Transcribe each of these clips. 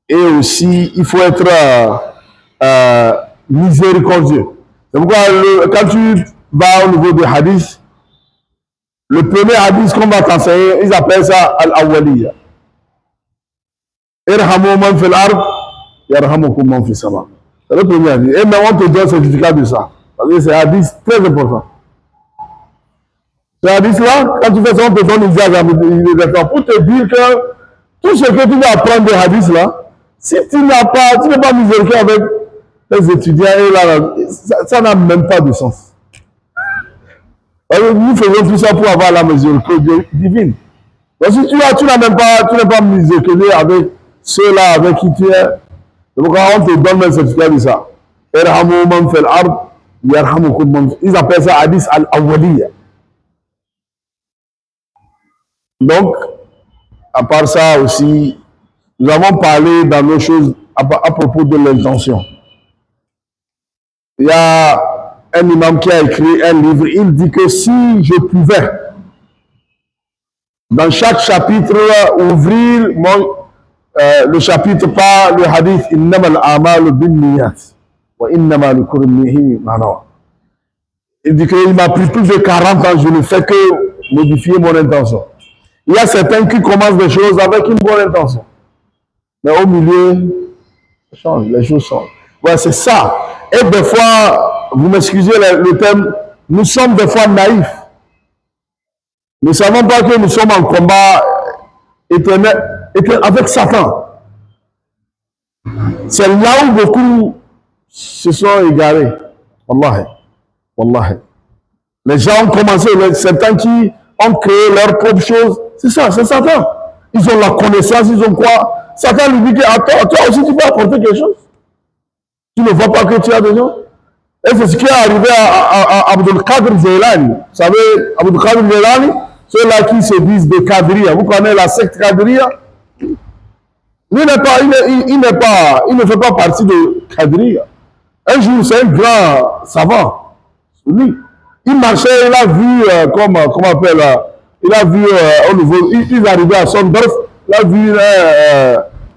Et aussi, il faut être miséricordieux. C'est pourquoi quand tu vas au niveau des hadiths, le premier hadith qu'on va t'enseigner, ils appellent ça al-awwaliya. Irhamu man fil ard, yarhamukum man fis sama. C'est le premier hadith. Et maintenant, on te donne le certificat de ça. Parce que c'est un hadith très important. Ce hadith-là, quand tu fais ça, on te donne une diagramme pour te dire que tout ce que tu vas apprendre des hadiths-là, si tu n'es pas miséricordieux avec les étudiants, et là, ça n'a même pas de sens. Nous faisons tout ça pour avoir la miséricorde divine. Donc si tu n'as même pas miséricordieux avec ceux-là avec qui tu es, donc on te donne le certificat de ça. Ils appellent ça hadith al-awwaliya. Donc, à part ça aussi, nous avons parlé dans nos choses à propos de l'intention. Il y a un imam qui a écrit un livre, il dit que si je pouvais, dans chaque chapitre, ouvrir le chapitre par le hadith « Innamal a'malu binniyat wa innamal likulli imri'in ma nawa ». Il dit qu'il m'a pris plus de 40 ans, je ne fais que modifier mon intention. Il y a certains qui commencent des choses avec une bonne intention. Mais au milieu, ça change, les choses changent. Ouais, c'est ça. Et des fois, vous m'excusez le terme, nous sommes des fois naïfs. Nous ne savons pas que nous sommes en combat éternel avec Satan. C'est là où beaucoup se sont égarés. Wallahi. Wallahi. Les gens ont commencé, certains qui ont créé leurs propres choses. C'est ça, c'est Satan. Ils ont la connaissance, ils ont quoi? Satan lui dit que toi aussi tu peux apporter quelque chose. Tu ne vois pas que tu as des gens. Et c'est ce qui est arrivé à Abdul Qadir Jailani. Vous savez, Abdul Qadir Jailani, ceux-là qui se disent des Qadiriya. Vous connaissez la secte Qadiriya? Il ne fait pas partie de Qadiriya. Un jour, c'est un grand savant. Lui, il marchait, il a vu, comment on appelle, il a vu au niveau, il est arrivé à Sondorf, il a vu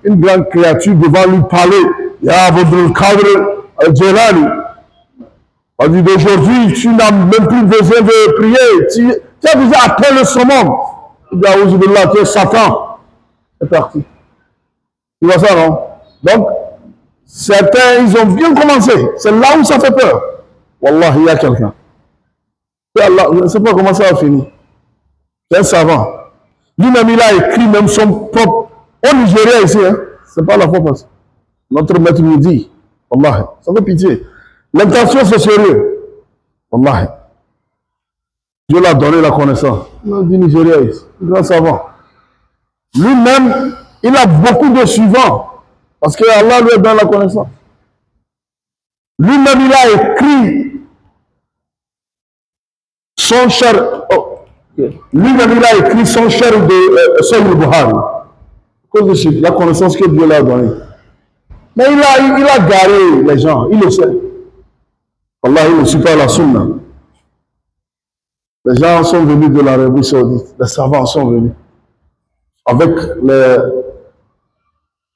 une grande créature devant lui parler. Il y a Abdul Qadir Jailani. On dit d'aujourd'hui, tu n'as même plus besoin de prier. Tu as déjà atteint le summum. Il dit, Aouzubillah, tu es Satan. C'est parti. Tu vois ça, non? Donc, certains, ils ont bien commencé. C'est là où ça fait peur. Wallah, il y a quelqu'un. Je ne sais pas comment ça va finir. C'est un savant. Lui-même, il a écrit même son propre. Au Nigeria, ici, hein, c'est pas la fois passée. Notre maître nous dit, Wallah, ça fait pitié. L'intention, c'est sérieux. Wallahi. Dieu l'a donné la connaissance. Il a dit Nigeria, grand savant. Lui-même, il a beaucoup de suivants. Parce que Allah lui a donné la connaissance. Lui-même, il a écrit son cher. Lui-même, il a écrit son cher de Sahih Bukhari. À cause de la connaissance que Dieu l'a donnée. Mais il a garé les gens, il le sait. Allah, il ne suit pas la sunna. Les gens sont venus de l'Arabie Saoudite, les savants sont venus avec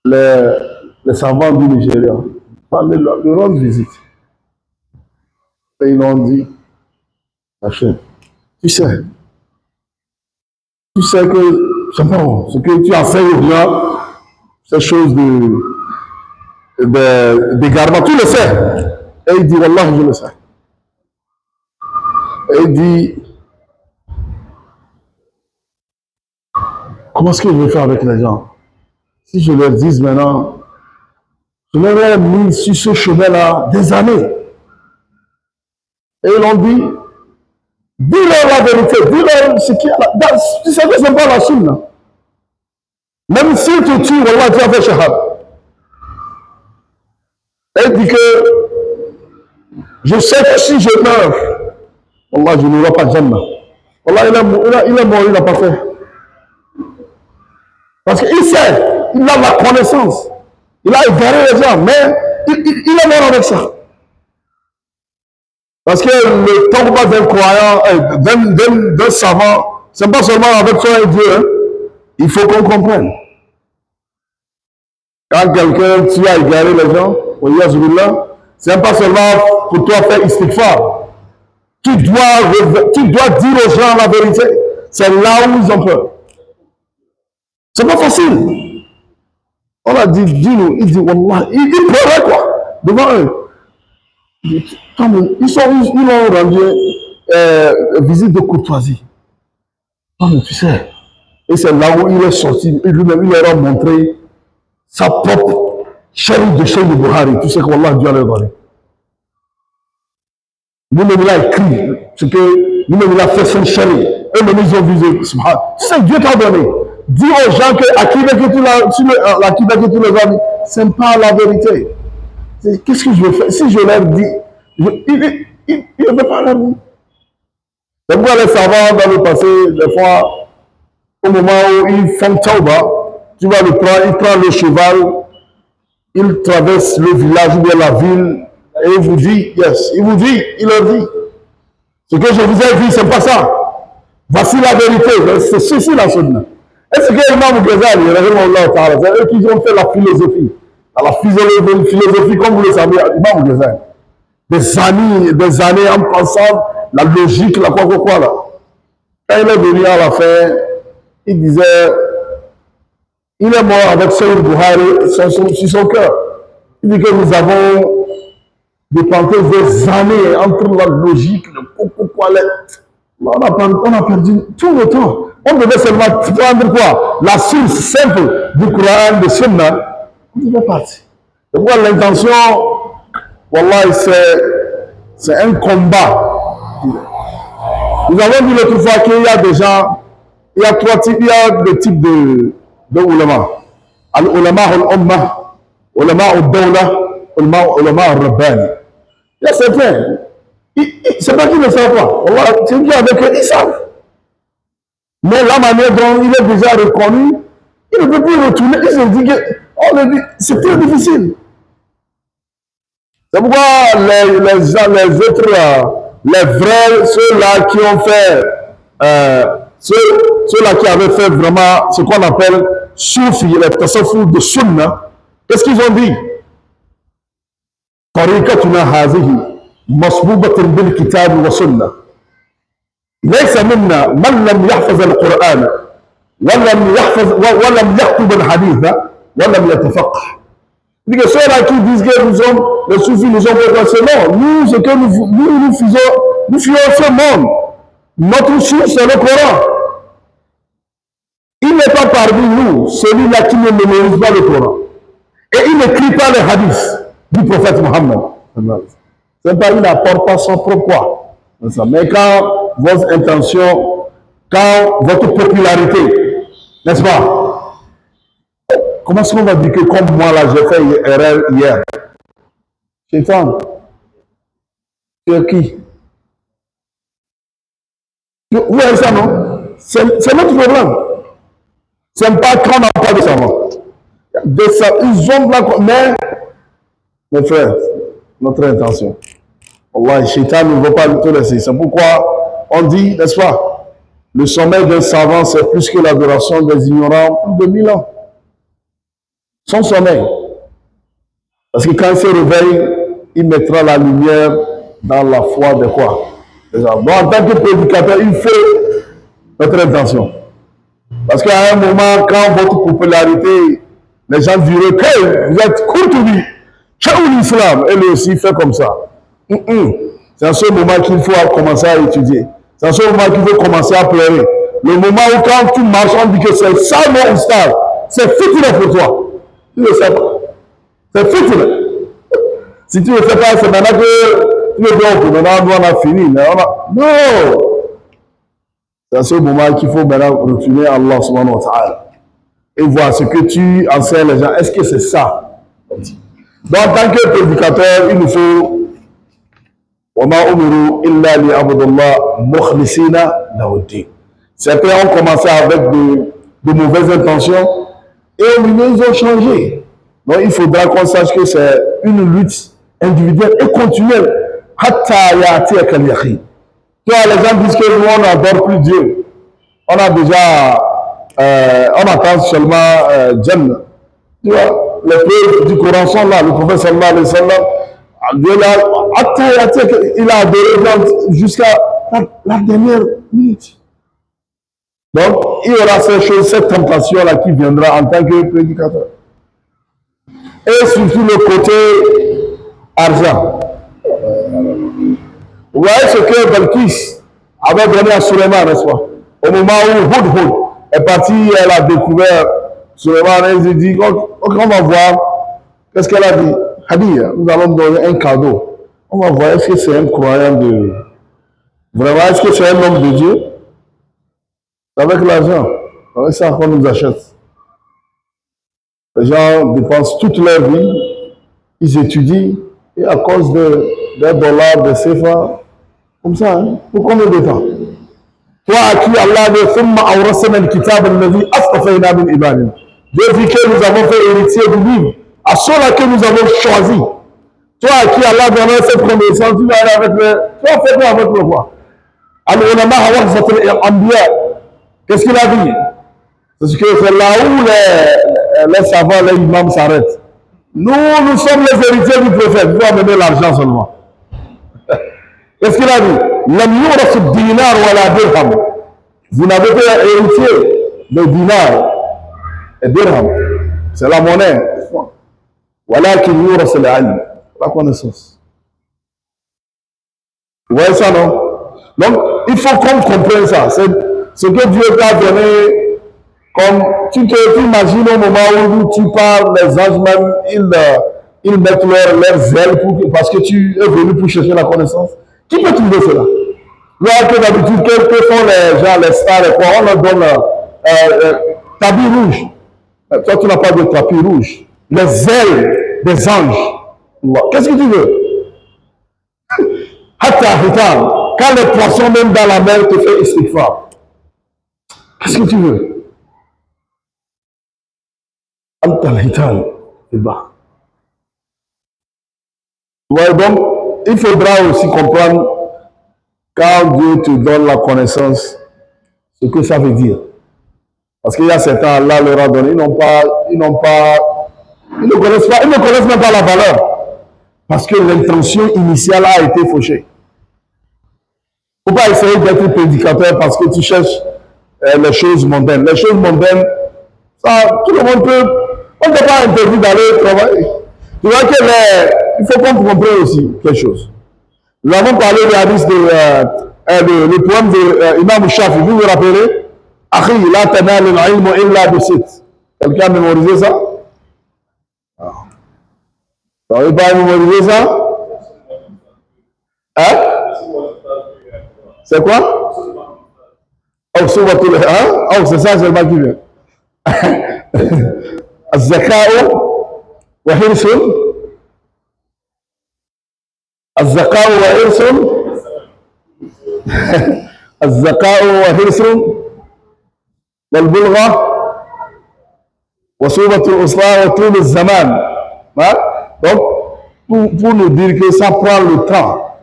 les savants du Nigeria. Le rendre visite. Et ils l'ont dit, Hachem, tu sais que c'est bon, ce que tu as fait aux gens, ces choses d'égarement, tu le sais. Et il dit, Wallah, je le sais. Et il dit, comment est-ce que je vais faire avec les gens? Si je leur dis maintenant, je leur ai mis sur ce chemin-là des années. Et ils l'ont dit, dis-leur la vérité, dis-leur ce qui est là. Tu sais que ce n'est pas la sunna. Même si tu tues, Wallah, tu as fait shahad. Et il dit que, je sais que si je meurs, Wallah, je n'aurai pas de Jannah. Wallah, il est mort, il n'a pas fait. Parce qu'il sait, il a la connaissance. Il a égaré les gens, mais il est mort avec ça. Parce que le tombe d'un croyant, d'un savant, ce n'est pas seulement avec toi et Dieu. Hein. Il faut qu'on comprenne. Quand quelqu'un, tu as égaré les gens, c'est pas seulement pour toi faire istighfar. Tu dois dire aux gens la vérité. C'est là où ils ont peur. C'est pas facile. On a dit, dis-nous, il dit, Wallah, il pleurait quoi, devant eux. Ils ont rendu visite de courtoisie. Ah, mais tu sais. Et c'est là où il est sorti, lui-même, il leur a montré sa propre chérie de chez le Buhari. Tu sais que Wallah, Dieu leur donné. Lui-même, il a écrit ce que lui-même, il a fait son chérie. Eux-mêmes, ils ont visé. Tu sais, Dieu t'a donné. Dis aux gens que Akida que tu les as dit, ce n'est pas la vérité. Qu'est-ce que je veux faire? Si je leur dis, il ne peut pas leur dire. C'est pourquoi les savants dans le passé, des fois, au moment où ils font tauba, tu vas le prendre, il prend le cheval, il traverse le village ou bien la ville, et il vous dit, yes, il leur dit, ce que je vous ai dit, c'est pas ça. Voici la vérité, c'est ceci la sunna. Est-ce que l'imam Ghazali, c'est eux qui ont fait la philosophie. Dans la philosophie, comme vous le savez, l'imam Ghazali. Des années en pensant la logique, la quoi là. Quand il est venu à la fin, il disait, il est mort avec Sayyid Buhari sur son cœur. Il dit que nous avons dépensé des années entre la logique, le quoi, on a perdu tout le temps. On devait seulement prendre quoi? La source simple du Coran, de Sunna. On devait partir. Donc l'intention, Wallah, c'est un combat. Nous avons dit l'autre fois qu'il y a des gens, il y a deux types de ulama. Al-ulama al-ummah, ulama al-dawla, ulama al-rabbani. Il y a certains, c'est pas qu'ils ne savent pas. C'est dit avec eux, ils savent. Mais la manière dont il est déjà reconnu, il ne peut plus retourner. Il se dit que c'est très difficile. C'est pourquoi les autres, les vrais, ceux-là qui ont fait, ceux-là qui avaient fait vraiment ce qu'on appelle soufi, les tasawwuf de sunna, qu'est-ce qu'ils ont dit? طريقتنا هذه مصبوبة بالكتاب والسنة ليس منا من لم يحفظ القرآن ولم يكتب الحديث ولم يتفقه. Ceux-là qui disent que les soufis nous ont fait non, nous, ce que nous faisons ce monde. Notre source, c'est le Coran. Il n'est pas parmi nous celui-là qui ne mémorise pas le Coran. Et il n'écrit pas les hadiths du prophète Mohammed. C'est pas, il n'apporte pas son propre poids. Mais quand votre intention, quand votre popularité, n'est-ce pas? Comment est-ce qu'on va dire que comme moi là, j'ai fait une erreur hier? Chétan, tu es qui? Vous voyez ça, non? C'est notre problème. Ce n'est pas qu'on n'a pas de savants. Ils ont de la... Mais, mes frères, notre intention. Allah, Shaitan ne veut pas nous laisser. C'est pourquoi on dit, n'est-ce pas, le sommet d'un savant, c'est plus que l'adoration des ignorants, plus de 1000 ans. Son sommeil. Parce que quand il se réveille, il mettra la lumière dans la foi de quoi? Donc, en tant que prédicateur, il faut notre intention. Parce qu'à un moment, quand votre popularité, les gens diront que vous êtes courtois, c'est où l'islam? Et lui aussi fait comme ça. C'est à ce moment qu'il faut commencer à étudier. C'est à ce moment qu'il faut commencer à pleurer. Le moment où quand tu marches, on dit que c'est ça mon stade. C'est fitna pour toi. Tu ne le sais pas. C'est fitna. Si tu ne le sais pas, c'est maintenant que tu le dis, maintenant on a fini. Non! C'est à ce moment qu'il faut maintenant retourner à Allah subhanahu wa ta'ala. Et voir ce que tu enseignes les gens. Est-ce que c'est ça? Donc, en tant que prédicateur, il nous faut وَمَا أُمِرُوا إِلَّا لِيَعْبُدُوا اللَّهَ مُخْلِصِينَ لَهُ الدِّينَ. Certains ont commencé avec de mauvaises intentions et au milieu, ils ont changé. Donc, il faudra qu'on sache que c'est une lutte individuelle et continuelle. حَتَّى يَأْتِيَكَ الْيَقِينُ. Tu vois, les gens disent que nous, on n'adore plus Dieu. On a déjà, on attend seulement Jannah. Tu vois, les preuves du Coran sont là. Le prophète sallallahu alayhi wa sallam, il a adoré jusqu'à la dernière minute. Donc, il y aura ces choses, cette tentation-là qui viendra en tant que prédicateur. Et surtout le côté argent. Vous voyez ce que Belkis avait donné à Suleiman, n'est-ce pas? Au moment où Hudhud est parti, elle a découvert Suleiman, elle s'est dit, on va voir, qu'est-ce qu'elle a dit? Hadia, nous allons donner un cadeau. On va voir, est-ce que c'est un croyant de... Vraiment, est-ce que c'est un homme de Dieu? Avec l'argent, avec ça qu'on nous achète. Les gens dépensent toute leur vie, ils étudient, et à cause des dollars, des CFA, comme ça, hein, pour combien de temps? Toi à qui Allah dit Thumma awrasana al-kitab alladhi astafayna min ibadina. Dieu dit que nous avons fait héritier du livre, à ceux-là que nous avons choisi. Toi à qui Allah donne cette connaissance, tu vas aller avec le. Toi, fais quoi avec le quoi? Al-ulama warasat al-anbiya. Qu'est-ce qu'il a dit? Parce que c'est là où les savants, les imams s'arrêtent. Nous sommes les héritiers du prophète. Il faut amener l'argent seulement. Qu'est-ce qu'il a dit? Lam yurasu dinar wa la dirham. Vous n'avez pas héritier de dinar et dirham. C'est la monnaie. Walakin yurasu al-ilm. La connaissance. Vous voyez ça, non? Donc, il faut qu'on comprenne ça. C'est ce que Dieu t'a donné, comme tu t'imagines au moment où tu parles, les anges même, ils mettent leurs ailes parce que tu es venu pour chercher la connaissance. Qui peut trouver cela? Là que d'habitude, que font les gens, les stars et quoi, on leur donne tapis rouge. Toi, tu n'as pas de tapis rouge. Les ailes des anges. Qu'est-ce que tu veux? Quand les poissons même dans la mer te font istighfar. Qu'est-ce que tu veux? Al-Hitan, c'est bas. Ouais, donc, il faudra aussi comprendre, quand Dieu te donne la connaissance, ce que ça veut dire. Parce qu'il y a certains, Allah leur a donné, ils ne connaissent même pas la valeur. Parce que l'intention initiale a été fauchée. Il ne faut pas essayer d'être prédicateur parce que tu cherches les choses mondaines. Les choses mondaines, ça, tout le monde peut. On ne peut pas interdire d'aller travailler. Tu vois il faut qu'on comprenne aussi quelque chose. Nous avons parlé de hadith le poème de Imam Shafi. Vous vous rappelez? Akhi, la tanal al-ilm illa bisit. Quelqu'un a mémorisé ça? Vous n'avez pas mémorisé ça? Hein? C'est quoi? Oh, c'est ça, c'est le mal qui vient. الذكاء وحرص الذكاء وحرص الذكاء وحرص والبلغة وصوبة الأسرى وطول الزمان. Donc, pour nous dire que ça prend le temps,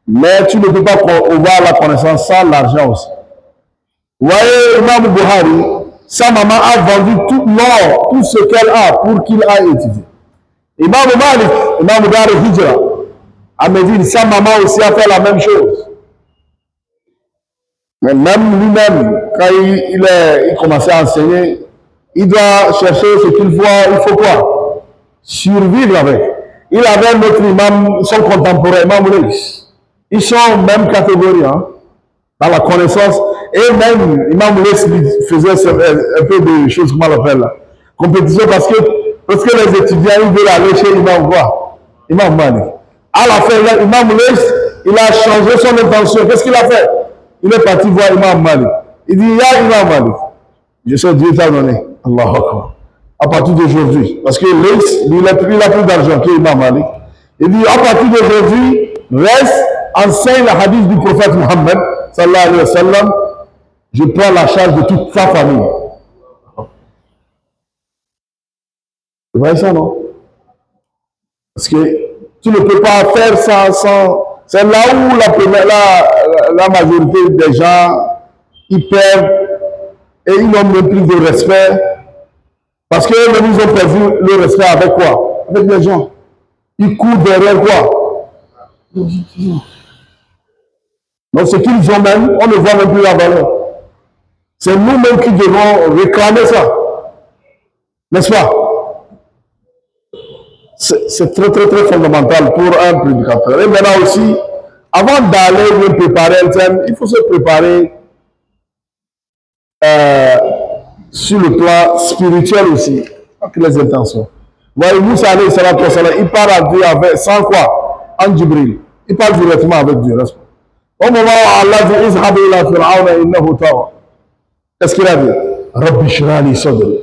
mais tu ne peux pas avoir la connaissance sans l'argent aussi. Vous voyez, Imam Buhari, sa maman a vendu tout l'or, tout ce qu'elle a pour qu'il aille étudier. Imam Malik, Imam Dar Hijra, à Médine, sa maman aussi a fait la même chose. Mais même lui-même, quand il commençait à enseigner, il doit chercher ce qu'il faut, il faut quoi? Survivre avec. Il avait notre imam, son contemporain, Imam Leis. Ils sont même catégorie, hein, dans la connaissance. Et même, Imam Leis faisait un peu de choses, comment on appelle là, compétition, parce que les étudiants, ils veulent aller chez Imam quoi? Imam Malik. À la fin, Imam Leis, il a changé son intention. Qu'est-ce qu'il a fait? Il est parti voir Imam Malik. Il dit, il y a Imam Malik. Je sais, Dieu t'a donné. Allahu Akbar. À partir d'aujourd'hui. Parce que Leis, il a plus d'argent qu'Imam Malik. Il dit, à partir d'aujourd'hui, reste, enseigne le hadith du prophète Muhammad, sallallahu alayhi wa sallam. Je prends la charge de toute sa famille. Vous voyez ça, non? Parce que tu ne peux pas faire ça sans... C'est là où la majorité des gens, ils perdent et ils n'ont même plus de respect Parce qu'eux-mêmes, ils ont perdu le respect avec quoi? Avec les gens. Ils courent derrière quoi? Donc, ce qu'ils ont même, on ne voit même plus la valeur. C'est nous-mêmes qui devons réclamer ça. N'est-ce pas? C'est très, très, très fondamental pour un prédicateur. Et maintenant aussi, avant d'aller me préparer un thème, il faut se préparer sur le plan spirituel aussi, avec les intentions. Voyez, Moussa alayhi salatu wa salam, il parle à Dieu avec, sans quoi? En Djibril. Il parle directement avec Dieu, n'est-ce pas? Au moment où Allah dit Izhab ila fir'auna innahu tagha. Qu'est-ce qu'il a dit? Rabbi shrah li sadri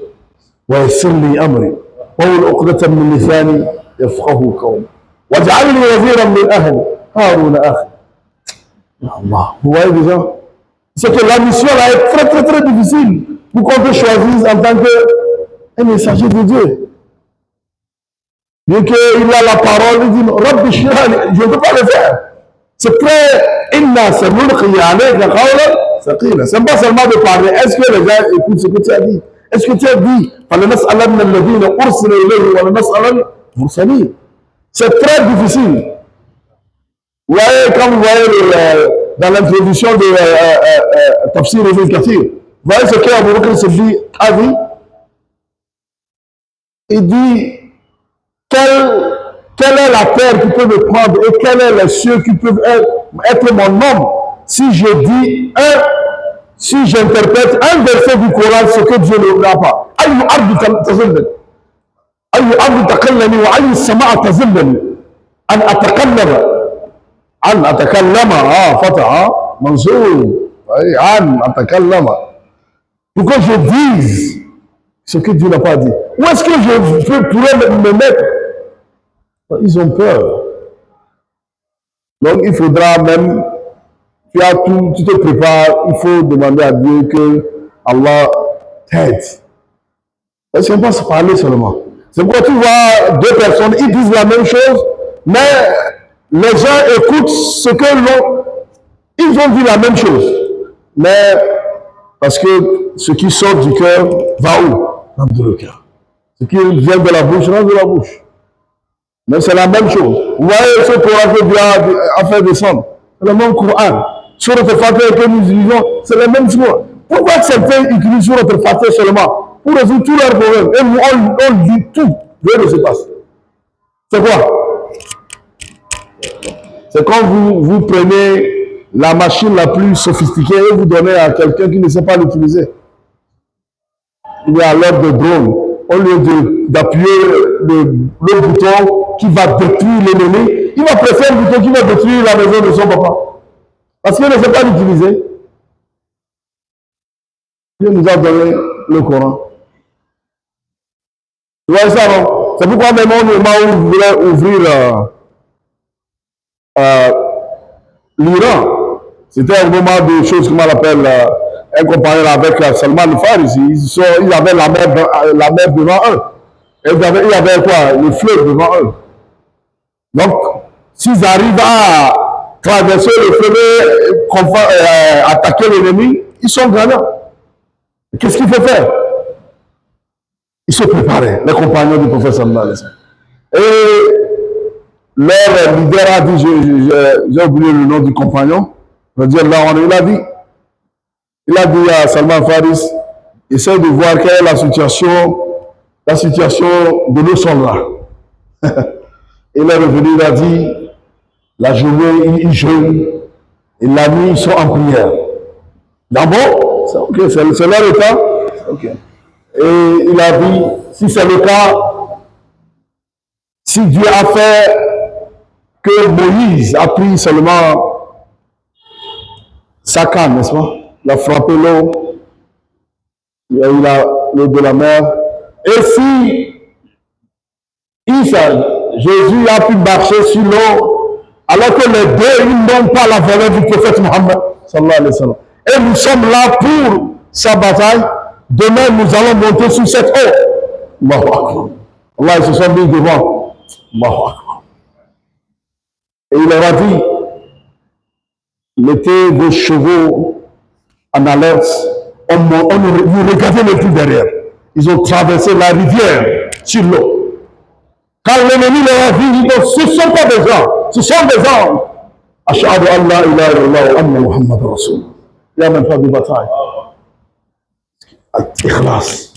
wa yassir li amri wa hul 'uqdatan min lisani yafqahu qawli waj'al li waziran min ahli Haruna akhi. Allah. Vous voyez déjà? C'est que la mission là est très très très difficile pour qu'on te choisisse en tant qu'un messager de Dieu. Bien qu'il a la parole, il dit Rabbi shrah li, je ne peux pas le faire. C'est très inna sanulqi alayka qawlan thaqila. C'est pas seulement de parler. Est-ce que les gens écoutent ce que tu as dit? Est-ce que tu as dit falanas'alanna alladhina ursila ilayhi wa lanas'alanna mursalin? C'est très difficile. Vous voyez, quand vous voyez dans l'introduction de Tafsir Ibn Kathir, vous voyez ce qu'Abu Bakr Siddiq a dit? Il dit quelle est la terre qui peut me prendre et quels sont les cieux qui peuvent être mon nom si je dis si j'interprète un verset du Coran, ce que Dieu ne n'a pas. Aïe ardu tazillani, aïe ardu takallani wa aïe sama'a tazillani, an atakallama, fataha, mansour, an atakallama. Pour que je dise ce que Dieu n'a pas dit. Où est-ce que je pourrais me mettre? Ils ont peur. Donc il faudra même, tu te prépares, il faut demander à Dieu que Allah t'aide. Parce qu'on ne peut pas se parler seulement. C'est pourquoi tu vois deux personnes, ils disent la même chose, mais les gens écoutent ce que ils ont dit la même chose. Mais parce que ce qui sort du cœur va où? Dans le cœur. Ce qui vient de la bouche rentre de la bouche. Mais c'est la même chose. Vous voyez ce Coran que Dieu a fait descendre. C'est le même Coran. Sur notre Fatiha que nous utilisons, c'est la même chose. Pourquoi certains utilisent sur notre Fatiha seulement? Pour résoudre tous leurs problèmes. Et nous, on dit tout. Rien ne se passe. C'est quoi? C'est quand vous prenez la machine la plus sophistiquée et vous donnez à quelqu'un qui ne sait pas l'utiliser. Il est à l'ordre de drone. Au lieu d'appuyer le bouton qui va détruire l'ennemi, il va presser un bouton qui va détruire la maison de son papa. Parce qu'il ne sait pas l'utiliser. Dieu nous a donné le Coran. Tu vois ça, non? C'est pourquoi même au moment où vous voulez ouvrir l'Iran, c'était un moment de choses, comment on appelle, un compagnon avec Salman Farisi. Ils avaient la mer devant eux. Et il y avait quoi? Le fleuve devant eux. Donc, s'ils arrivent à traverser le fleuve, attaquer l'ennemi, ils sont gagnants. Qu'est-ce qu'il faut faire? Ils se préparaient, les compagnons du prophète sallallahu alayhi wa sallam. Et leur leader a dit, j'ai oublié le nom du compagnon, il a dit à Salman Faris, essaye de voir quelle est la situation de nos soldats. Il est revenu, il a dit, la journée, ils jeûnent, et la nuit, ils sont en prière. D'abord, c'est ok, c'est leur état. Okay. Et il a dit, si c'est le cas, si Dieu a fait que Moïse a pris seulement sa canne, n'est-ce pas? Il a frappé l'eau, il a eu l'eau de la mer. Et si Jésus a pu marcher sur l'eau, alors que les deux, ils n'ont pas la valeur du prophète Mohammed, sallallahu alayhi wa sallam. Et nous sommes là pour sa bataille. Demain, nous allons monter sur cette eau. Allahu Akbar. Allah, ils se sont mis devant. Allahu Akbar. Et il leur a dit, mettez vos chevaux en alerte. Vous regardez le plus derrière. Ils ont traversé la rivière sur l'eau. Quand l'ennemi leur a vu, ils disent, ce ne sont pas des gens, ce sont des anges. Ashhadu an la ilaha illallah wa anna Muhammad Rasul. Il n'y a même pas de bataille. Ikhlas.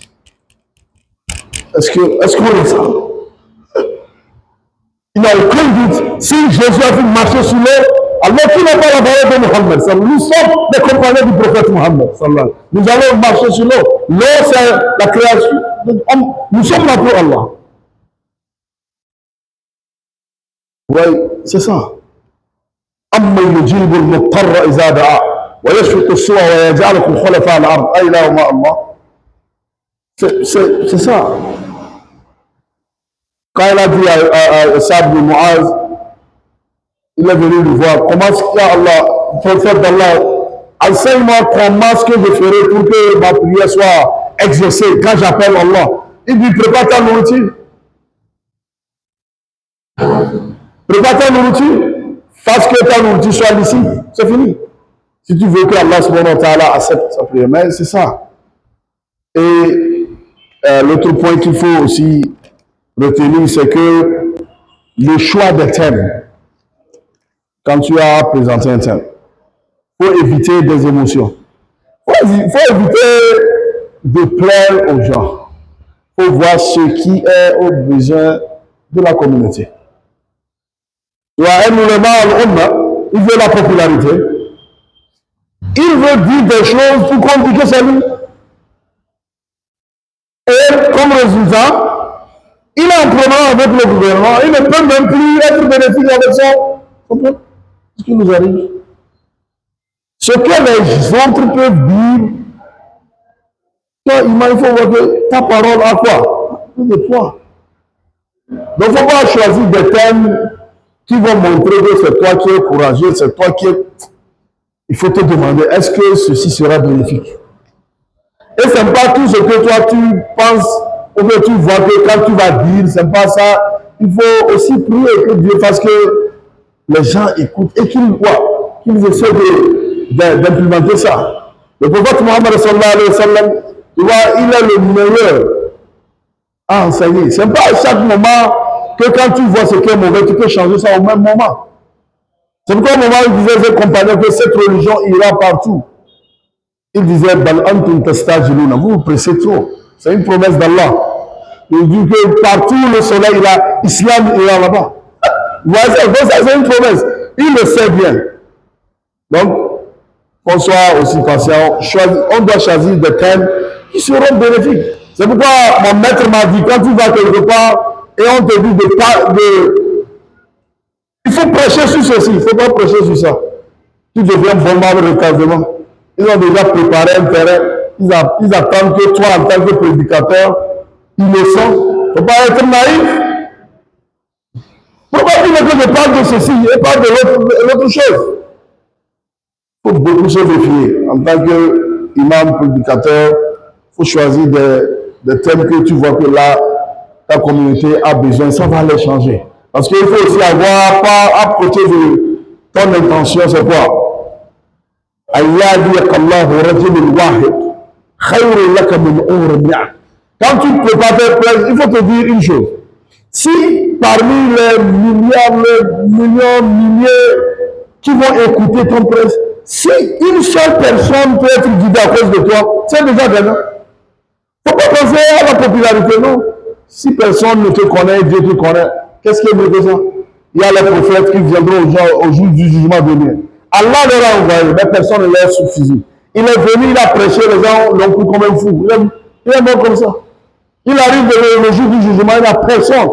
Est-ce qu'on est ça? Il n'y a aucun doute. Si Jésus a vu marcher sur l'eau, alors qui n'a pas la parole de Mohammed? Nous sommes des compagnons du prophète Mohammed. Nous allons marcher sur l'eau. L'eau, c'est la création. Nous sommes là pour Allah. Oui, c'est ça. أما يجيب المضطر إذا دعاه ويشفق السوء ويجعلكم خلفاء الأرض أي إله مع الله. C'est ça. Quand il a dit à Saad bin Muaz, il est venu lui voir, comment est-ce qu'il y a Allah, prophète d'Allah, enseigne-moi comment est-ce que je ferai pour que ma prière soit exaucée quand j'appelle Allah. Il dit, prépare ta nourriture. Prépare ta nourriture. Parce que ta nourriture soit ici, c'est fini. Si tu veux que Allah subhanahu wa ta'ala accepte sa prière, mais c'est ça. Et l'autre point qu'il faut aussi retenir, c'est que le choix des thèmes, quand tu as présenté un thème, il faut éviter des émotions. Il faut éviter de plaire aux gens. Il faut voir ce qui est au besoin de la communauté. Il veut la popularité. Il veut dire des choses pour qu'on dise que c'est lui. Et comme résultat, il est en problème avec le gouvernement. Il ne peut même plus être bénéfique avec ça. Ce qui nous arrive. Ce que les autres peuvent dire, toi, il faut voir que ta parole a quoi? De poids. Donc, il ne faut pas choisir des thèmes qui vont montrer que c'est toi qui es courageux, c'est toi qui es... Il faut te demander, est-ce que ceci sera bénéfique? Et ce n'est pas tout ce que toi tu penses, ou que tu vois que quand tu vas dire, ce n'est pas ça. Il faut aussi prier que Dieu fasse que les gens écoutent et qu'ils essaient d'implémenter ça. Le prophète Mohammed sallallahu alayhi wa sallam, il est le meilleur à enseigner. Ce n'est pas à chaque moment que quand tu vois ce qui est mauvais, tu peux changer ça au même moment. C'est pourquoi au moment où il disait à ses compagnons que cette religion ira partout. Il disait, vous pressez trop. C'est une promesse d'Allah. Il dit que partout le soleil ira, l'islam ira là-bas. Vous voyez ça, c'est une promesse. Il le sait bien. Donc, qu'on soit aussi patient, on doit choisir des thèmes qui seront bénéfiques. C'est pourquoi mon maître m'a dit, quand tu vas quelque part, et on te dit il faut prêcher sur ceci, il ne faut pas prêcher sur ça. Tu deviens vraiment recasement. Ils ont déjà préparé un terrain, ils attendent que toi, en tant que prédicateur, innocent, il ne faut pas être naïf. Pourquoi tu veux que je parle de ceci et pas de l'autre chose? Il faut beaucoup se méfier. En tant qu'imam, prédicateur, il faut choisir des thèmes que tu vois que là, ta communauté a besoin, ça va les changer. Parce qu'il faut aussi avoir, pas à côté de ton intention, c'est quoi? Quand tu prépares tes plaies, il faut te dire une chose. Si parmi les milliards, les millions, milliers qui vont écouter ton presse, si une seule personne peut être guidée à cause de toi, c'est déjà gagnant. Il ne faut pas penser à la popularité, non. Si personne ne te connaît, Dieu te connaît. Qu'est-ce qui est mieux que ça? Il y a les prophètes qui viendront au jour du jugement dernier. Allah leur a envoyé, mais personne ne leur suffit. Il est venu, il a prêché, les gens l'ont pris comme un fou. Il est mort comme ça. Il arrive le jour du jugement, il n'a personne.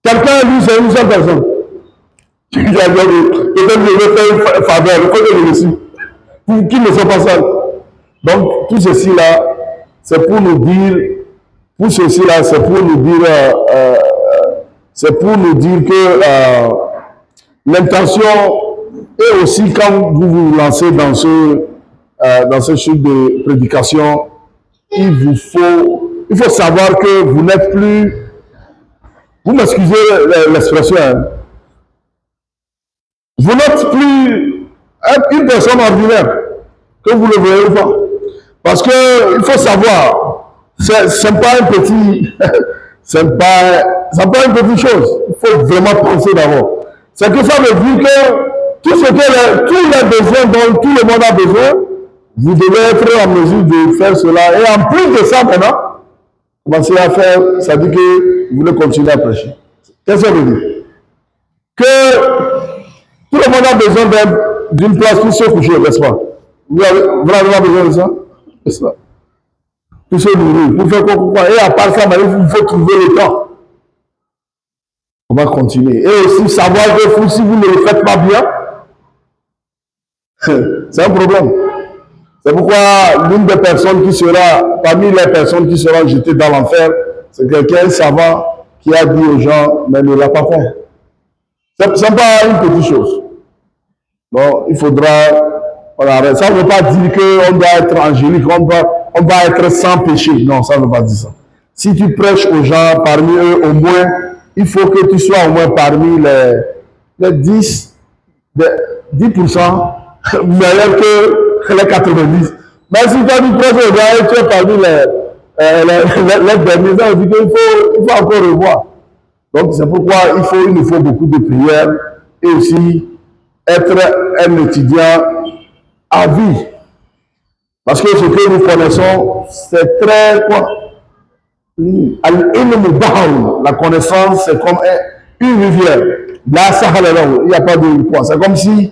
Quelqu'un, lui, c'est une seule personne. Il a dit, peut-être que je vais faire une faveur, il faut que je le suis. Qui ne sont pas seuls. Donc, tout ceci là, c'est pour nous dire, que l'intention est aussi quand vous vous lancez dans ce truc de prédication, il faut savoir que vous n'êtes plus, vous m'excusez l'expression, hein, vous n'êtes plus une personne ordinaire, que vous le voyez pas. Parce qu'il faut savoir, C'est pas un petit, c'est pas une petite chose. Il faut vraiment penser d'abord. C'est que ça veut dire que tout ce que tous les besoins dont tout le monde a besoin, vous devez être en mesure de faire cela. Et en plus de ça, maintenant, commencer à faire, ça dit que vous voulez continuer à prêcher. Qu'est-ce que ça veut dire? Que tout le monde a besoin d'une place pour se coucher, n'est-ce pas? Vous n'avez pas besoin de ça? C'est ça. Pour se nourrir, pour faire quoi. Et à part ça, il faut trouver le temps. On va continuer. Et aussi savoir que si vous ne le faites pas bien, c'est un problème. C'est pourquoi l'une des personnes qui sera, parmi les personnes qui seront jetées dans l'enfer, c'est quelqu'un savant qui a dit aux gens, mais ne l'a pas fait. Ce n'est pas une petite chose. Donc, il faudra... Voilà, ça ne veut pas dire qu'on doit être angélique, on doit être sans péché. Non, ça ne veut pas dire ça. Si tu prêches aux gens, parmi eux, au moins, il faut que tu sois au moins parmi les 10% meilleur que les 90. Mais si toi tu prêches aux gens et tu es parmi les derniers, ça veut dire qu'il faut encore revoir. Donc c'est pourquoi il nous faut beaucoup de prières et aussi être un étudiant à vie. Parce que ce que nous connaissons, c'est très quoi? La connaissance, c'est comme une rivière. Là, il n'y a pas de poids. C'est comme si,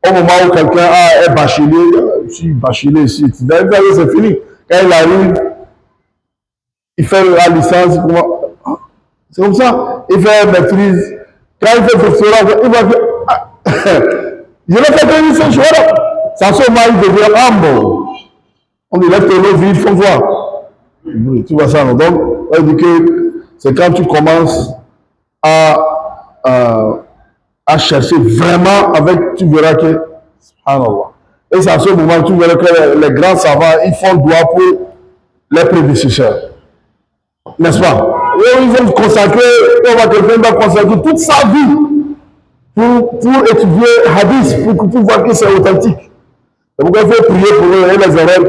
au moment où quelqu'un est bachelier, je suis bachelier ici, c'est fini. Quand il arrive, il fait la licence, c'est comme ça. Il fait maîtrise. Quand il fait doctorat, il va faire. Je l'ai fait une licence, voilà. Ça se mal, il devient humble. On dit, lève tes mains vides, il faut voir. Tu vois ça, non? Donc, on dit que c'est quand tu commences à chercher vraiment avec, tu verras que, subhanallah. Et c'est à ce moment que tu verras que les grands savants, ils font droit pour les prédécesseurs. N'est-ce pas? Et ils vont consacrer, quelqu'un va consacrer toute sa vie pour étudier hadith, pour voir que c'est authentique. C'est pourquoi il faut prier pour eux et les erreurs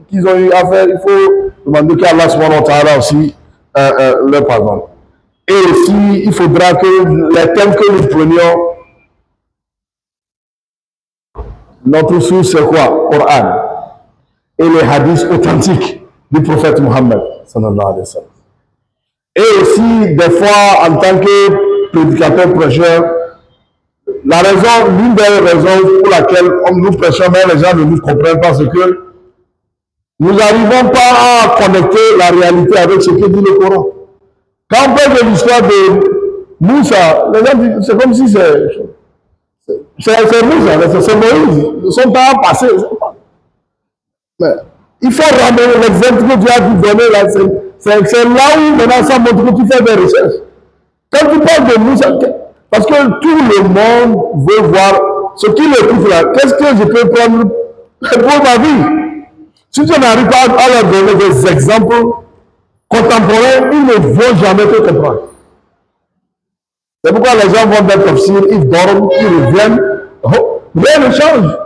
qu'ils ont eu à faire. Il faut demander qu'Allah subhanahu wa ta'ala aussi leur pardonne. Et aussi, il faudra que les thèmes que nous prenions, notre source c'est quoi? Coran. Et les hadiths authentiques du prophète Mohammed sallallahu alayhi wa sallam. Et aussi, des fois, en tant que prédicateur, prêcheur, l'une des raisons pour laquelle nous prêchons, mais les gens ne nous comprennent pas, c'est que nous n'arrivons pas à connecter la réalité avec ce que dit le Coran. Quand on parle de l'histoire de Moussa, les gens disent, c'est comme si c'est Moussa, c'est Moïse, son temps passé. Mais il faut ramener l'exemple que Dieu a donné là, c'est là où maintenant ça montre que tu fais des recherches. Quand tu parles de Moussa, parce que tout le monde veut voir ce qu'il écoute là, qu'est-ce que je peux prendre pour ma vie? Si tu n'arrives pas à leur donner des exemples contemporains, ils ne vont jamais te comprendre. C'est pourquoi les gens vont dans tafsir, ils dorment, ils reviennent, rien ne change.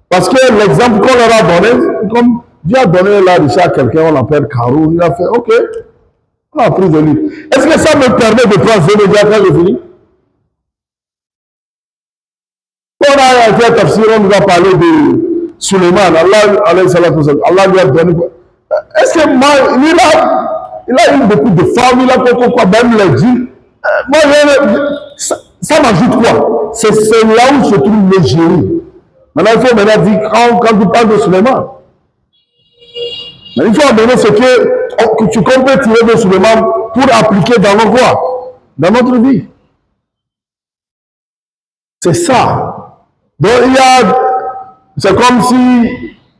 Parce que l'exemple qu'on leur a donné, comme Dieu a donné là déjà à quelqu'un, on l'appelle Karoun, il a fait, ok, on a appris de lui. Est-ce que ça me permet de prendre ce média quand je finis? On a fait tafsir, on nous a parlé de Suleiman, Allah lui a donné. Est-ce que moi, il a eu beaucoup de femmes, il a quoi, même les djinns. Moi, ça m'ajoute quoi? C'est là où se trouve le génie. Maintenant, il faut maintenant dire, quand tu parles de Suleiman, il faut amener ce que tu peux tirer de Suleiman pour appliquer dans nos voies, dans notre vie. C'est ça. Donc, c'est comme si,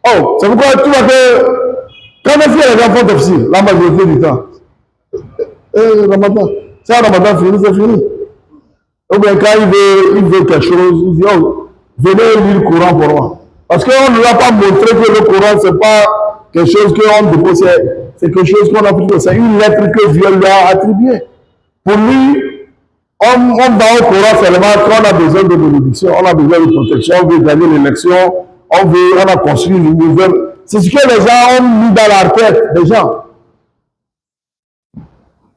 c'est pourquoi tu vois que, quand on fait les enfants tafsir, la majorité du temps, Ramadan, c'est un Ramadan fini, c'est fini. Ou bien quand il veut quelque chose, il dit, venez lire le Coran pour moi. Parce qu'on ne lui a pas montré que le Coran, ce n'est pas quelque chose qu'on dépose, c'est quelque chose qu'on a pris, c'est une lettre que Dieu lui a attribuée. Pour lui, on va au Coran seulement quand on a besoin de bénédiction, on a besoin de protection, on veut gagner l'élection, on a construit une nouvelle. C'est ce que les gens ont mis dans la tête des gens.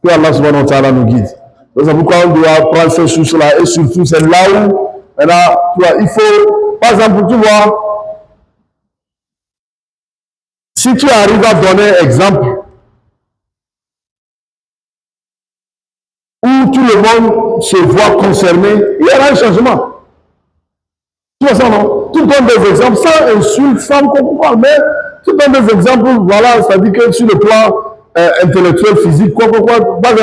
Que Allah subhanahu wa ta'ala nous guide. C'est pourquoi on doit prendre ces sources-là et surtout c'est là où maintenant, tu vois, il faut, par exemple, tu vois, si tu arrives à donner exemple où tout le monde se voit concerné, il y aura un changement. Tu vois ça, non? Tu donnes des exemples sans insulte, sans comprendre, mais tu donnes des exemples, voilà, c'est-à-dire que sur le plan intellectuel, physique, quoi,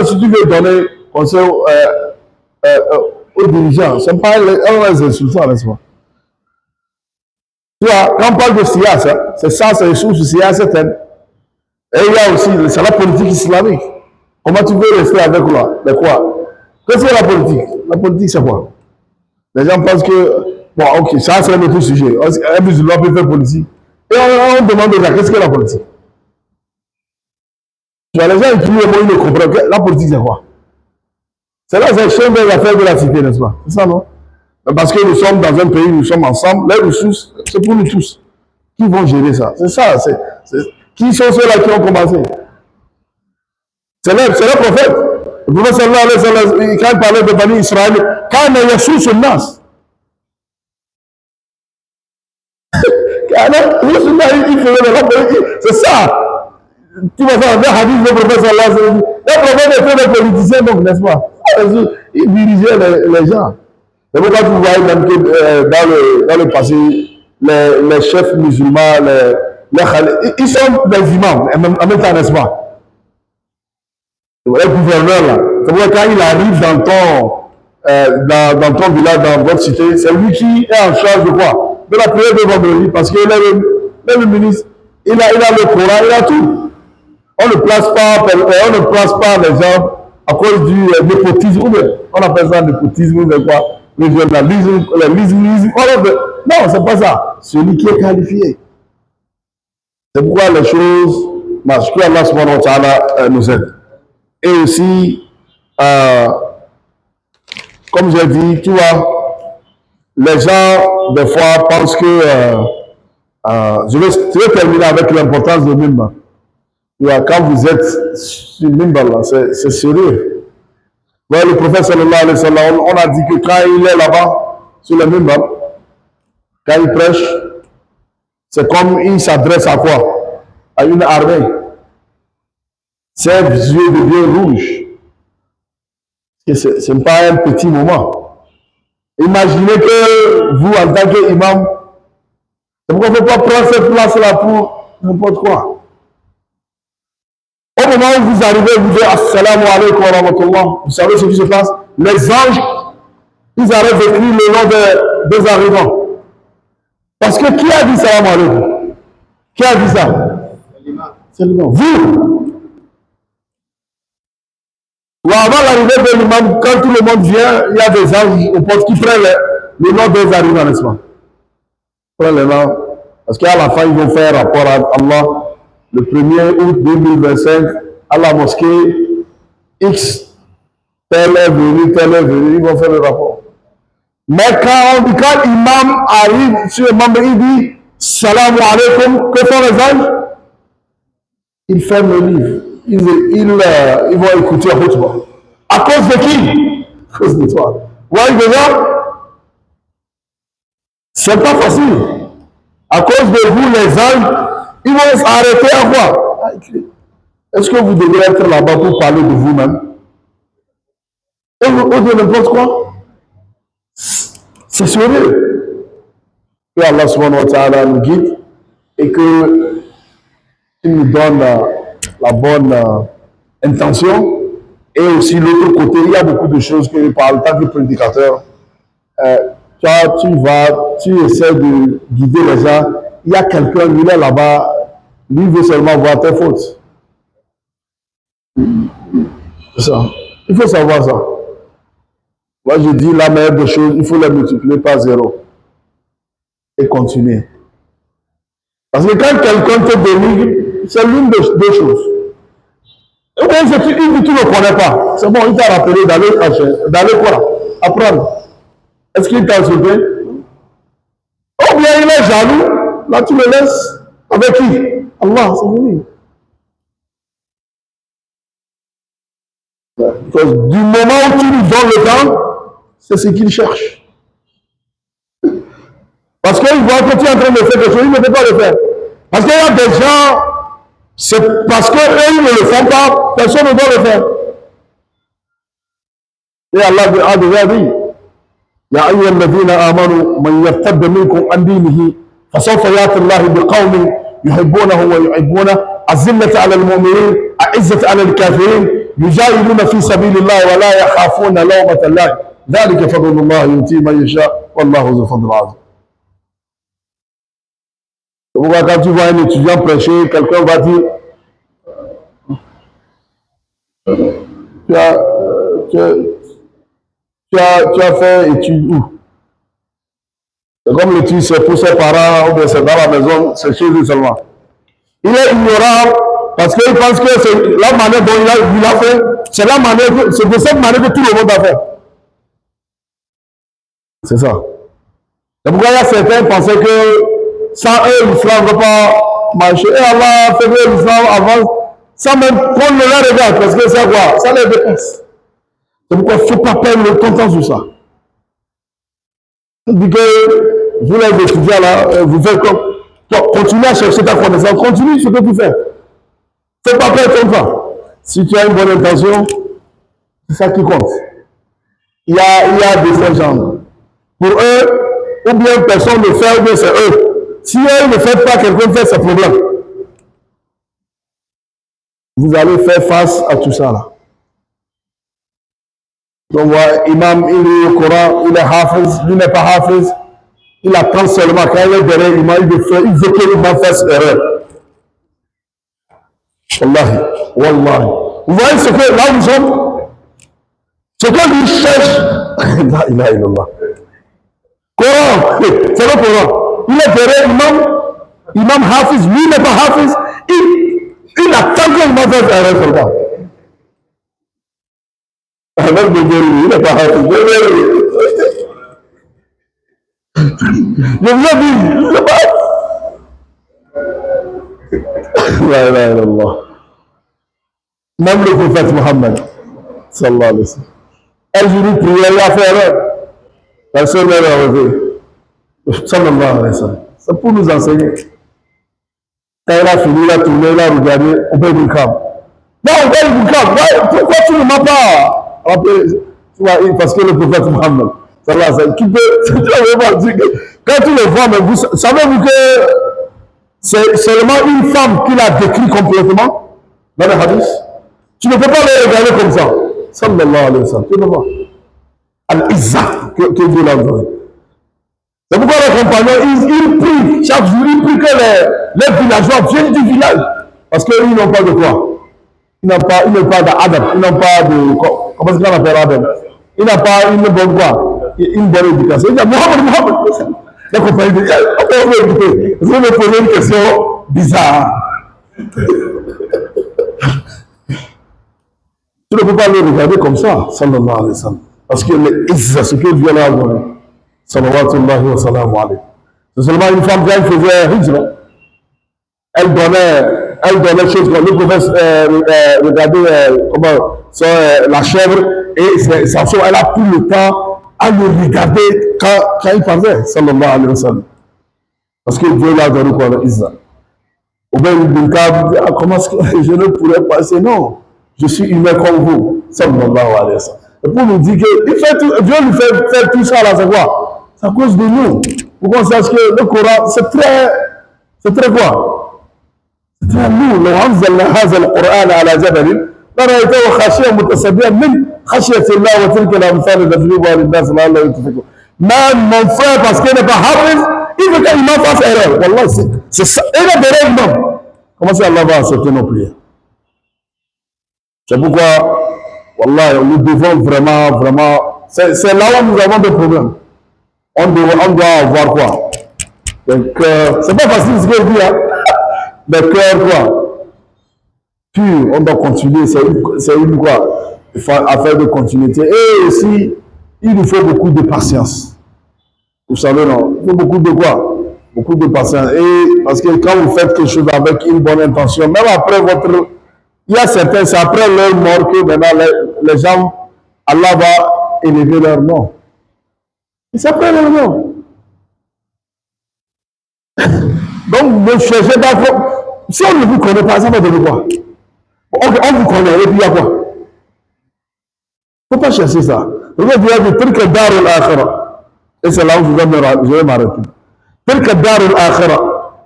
si tu veux donner conseil aux dirigeants, ce n'est pas les insultants, n'est-ce pas? Tu vois, quand on parle de SIAS, hein, c'est ça, c'est les sources SIAS certaines. Et il y a aussi, c'est la politique islamique. Comment tu veux rester avec quoi? De quoi? Qu'est-ce que la politique? La politique, c'est quoi? Les gens pensent que, bon, ok, ça, c'est un autre sujet. Un musulman peut faire politique. Et on demande déjà, qu'est-ce que la politique? Tu vois, les gens utilisent le mot, ils ne comprennent pas. La politique, c'est quoi? C'est là, c'est chien des affaires de la cité, n'est-ce pas? C'est ça, non? Parce que nous sommes dans un pays, nous sommes ensemble, les ressources, c'est pour nous tous. Qui vont gérer ça? C'est ça. Qui sont ceux-là qui ont commencé? C'est le prophète. Le prophète sallallahu alayhi wa sallam, quand il parlait de Bani Israël, quand il y a sous ce nas, c'est ça. Tu vas faire un hadith du prophète sallallahu alayhi wa sallam. Le prophète était des politiciens, donc, n'est-ce pas? Il dirigeait les gens. C'est pourquoi vous voyez même que dans le passé, les chefs musulmans, ils sont des imams, en même temps, n'est-ce pas? Le gouverneur, là, c'est pourquoi quand il arrive dans ton village, dans votre cité, c'est lui qui est en charge de quoi? De la prière de vendredi, parce qu'il est le ministre, il a le Coran, il a tout. On ne place pas les gens à cause du népotisme, on appelle ça népotisme, mais quoi? Le journalisme, non, c'est pas ça. Celui qui est qualifié. C'est pourquoi les choses marchent, que Allah subhanahu wa ta'ala nous aide. Et aussi, comme j'ai dit, tu vois, les gens, des fois, pensent que... je vais terminer avec l'importance de Mimba. Tu vois, quand vous êtes sur Mimba, là, c'est sérieux. Ouais, le prophète sallallahu alayhi wa sallam, on a dit que quand il est là-bas, sur le Mimba, quand il prêche, c'est comme il s'adresse à quoi? À une armée. Ses yeux deviennent rouges. Ce n'est pas un petit moment. Imaginez que vous, en tant qu'imam, c'est pourquoi on ne peut pas prendre cette place-là pour n'importe quoi. Au moment où vous arrivez, vous dites Assalamu alaikum wa rahmatullah. Vous savez ce qui se passe? Les anges, ils arrêtent d'écrire le nom des arrivants. Parce que qui a dit Salam alaikum? Qui a dit ça? C'est l'imam. Vous! Avant l'arrivée de l'imam, quand tout le monde vient, il y a des anges aux portes qui prennent le nom des arrivants, n'est-ce pas? Prennent le nom. Parce qu'à la fin, ils vont faire rapport à Allah. Le 1er août 2025, à la mosquée, X, tel est venu, ils vont faire le rapport. Mais quand l'imam arrive sur le membre, il dit Salam alaikum, que font les anges? Ils ferment le livre. Ils vont écouter à haute voix. À cause de qui? À cause de toi. Vous voyez déjà? C'est pas facile. À cause de vous, les anges, ils vont s'arrêter à quoi? Est-ce que vous devez être là-bas pour parler de vous-même? Et vous dites n'importe quoi? C'est sérieux. Que Allah subhanahu wa ta'ala nous guide et que il nous donne la bonne intention. Et aussi, l'autre côté, il y a beaucoup de choses que, par le tant que prédicateur, tu essaies de guider les gens. Il y a quelqu'un, il est là-bas, lui veut seulement voir tes fautes. C'est ça. Il faut savoir ça. Moi, je dis la meilleure des choses, il faut les multiplier par 0 et continuer. Parce que quand quelqu'un te dénigre, c'est l'une des deux choses. Et bien, il dit tu ne connais pas. C'est bon, il t'a rappelé d'aller quoi? Apprendre. Est-ce qu'il t'a insulté? Ou bien il est jaloux, là tu le laisses. Avec qui? Allah, c'est fini. Parce que du moment où tu lui donnes le temps, c'est ce qu'il cherche. Parce qu'il voit que tu es en train de faire quelque chose, il ne peut pas le faire. Parce qu'il y a des gens, c'est parce qu'eux, ils ne le font pas, personne ne doit le faire. Et Allah a déjà dit, يا أيها الذين آمنوا من يرتد منكم عن دينه فسوف يأتي الله بقوم يحبونه ويحبونه أذلة على المؤمنين أعزة على الكافرين يجاهدون في سبيل الله ولا يخافون لومة الله ذلك فضل الله يؤتيه من يشاء والله ذو الفضل العظيم. Quand tu vois un étudiant prêcher, quelqu'un va dire tu as fait étude où? C'est comme l'étude, c'est pour ses parents, ou bien c'est dans la maison, c'est chez lui seulement. Il est ignorant parce qu'il pense que c'est la manière dont il a fait, c'est la manière, c'est de cette manière que tout le monde a fait. C'est ça. C'est pourquoi il y a certains qui pensaient que sans eux, l'islam ne va pas marcher. Et Allah fait que l'islam avance sans même prendre le regard, parce que c'est quoi? Ça les dépense. C'est pourquoi il ne faut pas perdre le temps sur ça. On dit que vous les étudiants là, vous faites comme. Continue à chercher ta connaissance, continue ce que tu fais. Ne fais pas perdre ton temps. Si tu as une bonne intention, c'est ça qui compte. Il y a des gens. Pour eux, ou bien personne ne fait, ou bien c'est eux. Si eux ne font pas, quelqu'un fait, c'est problème. Vous allez faire face à tout ça là. Donc voilà, imam, il est au Coran, il est hafiz, lui n'est pas hafiz. Il attend seulement quand il est derrière l'imam, il veut que l'imam fasse erreur. Wallahi, wallahi. Vous voyez ce que là nous sommes, ce que lui cherche, la ilaha illallah. Coran, c'est le Coran. Il est derrière l'imam, imam hafiz, lui n'est pas hafiz, il attend que l'imam fasse erreur seulement. Même de dire lui, il n'est pas hafiz. Je vous ai dit, je sais pas. La ilaha illallah. Même le prophète Mohammed, sallallahu alayhi wa sallam. Un jour, il priait, il a fait erreur. Personne ne l'a relevé. Sallallahu alayhi wa sallam. C'est pour nous enseigner. Quand il a fini, il a tourné, il a regardé, on peut nous calme. Non, on peut nous calme. Pourquoi tu ne m'as pas rappelé? Parce que le prophète Mohammed, sallallahu alayhi wa sallam, qui peut, quand tu le vois, mais vous savez-vous que c'est seulement une femme qui l'a décrit complètement dans le hadith? Tu ne peux pas le regarder comme ça. Sallallahu alayhi wa sallam. Tu ne vois. Al-Izza, que Dieu l'a donné. C'est pourquoi les compagnons, ils prient. Chaque jour, ils prient que les villageois viennent du village. Parce qu'ils n'ont pas de quoi. Ils n'ont pas d'adab. Ils n'ont pas de. Comment est-ce qu'on appelle adab? Ils n'ont pas une bonne quoi. Une bonne éducation. Ils disent Mohamed. Les compagnons disent vous me posez une question bizarre. Tu ne peux pas le regarder comme ça, sallallahu alayhi wa sallam. Parce que c'est ce que Dieu l'a donné. Sallallahu wa sallam alayhi. C'est seulement une femme qui faisait hijra. Elle donnait chose comme le prophète, regardez comment la chèvre, et Samson, elle a pris le temps à le regarder quand il parlait, sallallahu alayhi wa sallam. Parce que Dieu l'a donné quoi, l'Isra. Ou bien Ibn Kab, comment est-ce que je ne pourrais passer? Non. Je suis humain comme vous, sallallahu alayhi wa sallam. Et pour nous dire que Dieu lui fait faire tout ça là, c'est quoi? C'est à cause de nous. Pour qu'on sache que le Coran, c'est très quoi? C'est très lourd. لو أنزلنا هذا القرآن على جبل لرأيته خاشعا متصدعا من خشية الله وتلك الأمثال نضربها للناس لعلهم يتفكرون. Même mon frère, parce qu'il n'est pas hafiz, il veut qu'il m'en fasse erreur. Wallah, c'est ça. Il est derrière l'imam. Comment ça Allah va accepter nos prières? C'est pourquoi, wallah, nous devons vraiment, c'est là où nous avons des problèmes. On doit avoir quoi? Le cœur, c'est pas facile ce que je dis, hein? Le cœur quoi? Pur, on doit continuer, c'est une quoi? Affaire de continuité. Et aussi, il nous faut beaucoup de patience. Vous savez, non? Il faut beaucoup de quoi? Beaucoup de patience. Et parce que quand vous faites quelque chose avec une bonne intention, même après votre... Il y a certains, c'est après leur mort que maintenant les gens, Allah va élever leur nom. Et c'est après leur nom. Donc, ne cherchez pas... Si on ne vous connaît pas, ça va donner quoi? On vous connaît, et puis il y a quoi? Il ne faut pas chercher ça. Vous allez dire que tel que Darul Akhira, et c'est là où je vais m'arrêter. تلك الدار الآخرة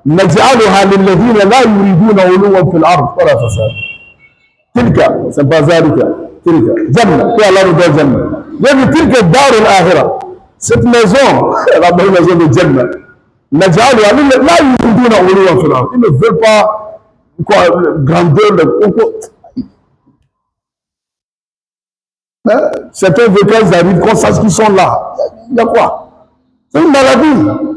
نجعلها للذين لا يريدون علوا في الأرض ولا فساد. تلك سبا ذلك تلك جنة في الله رضا جنة. يعني تلك الدار الآخرة cette maison la belle maison de Jannah نجعلها للذين لا يريدون علوا في الأرض. Ils ne veulent pas quoi grandeur certains veulent quand ils arrivent qu'on sache qu'ils sont là. Il y a quoi? C'est une maladie.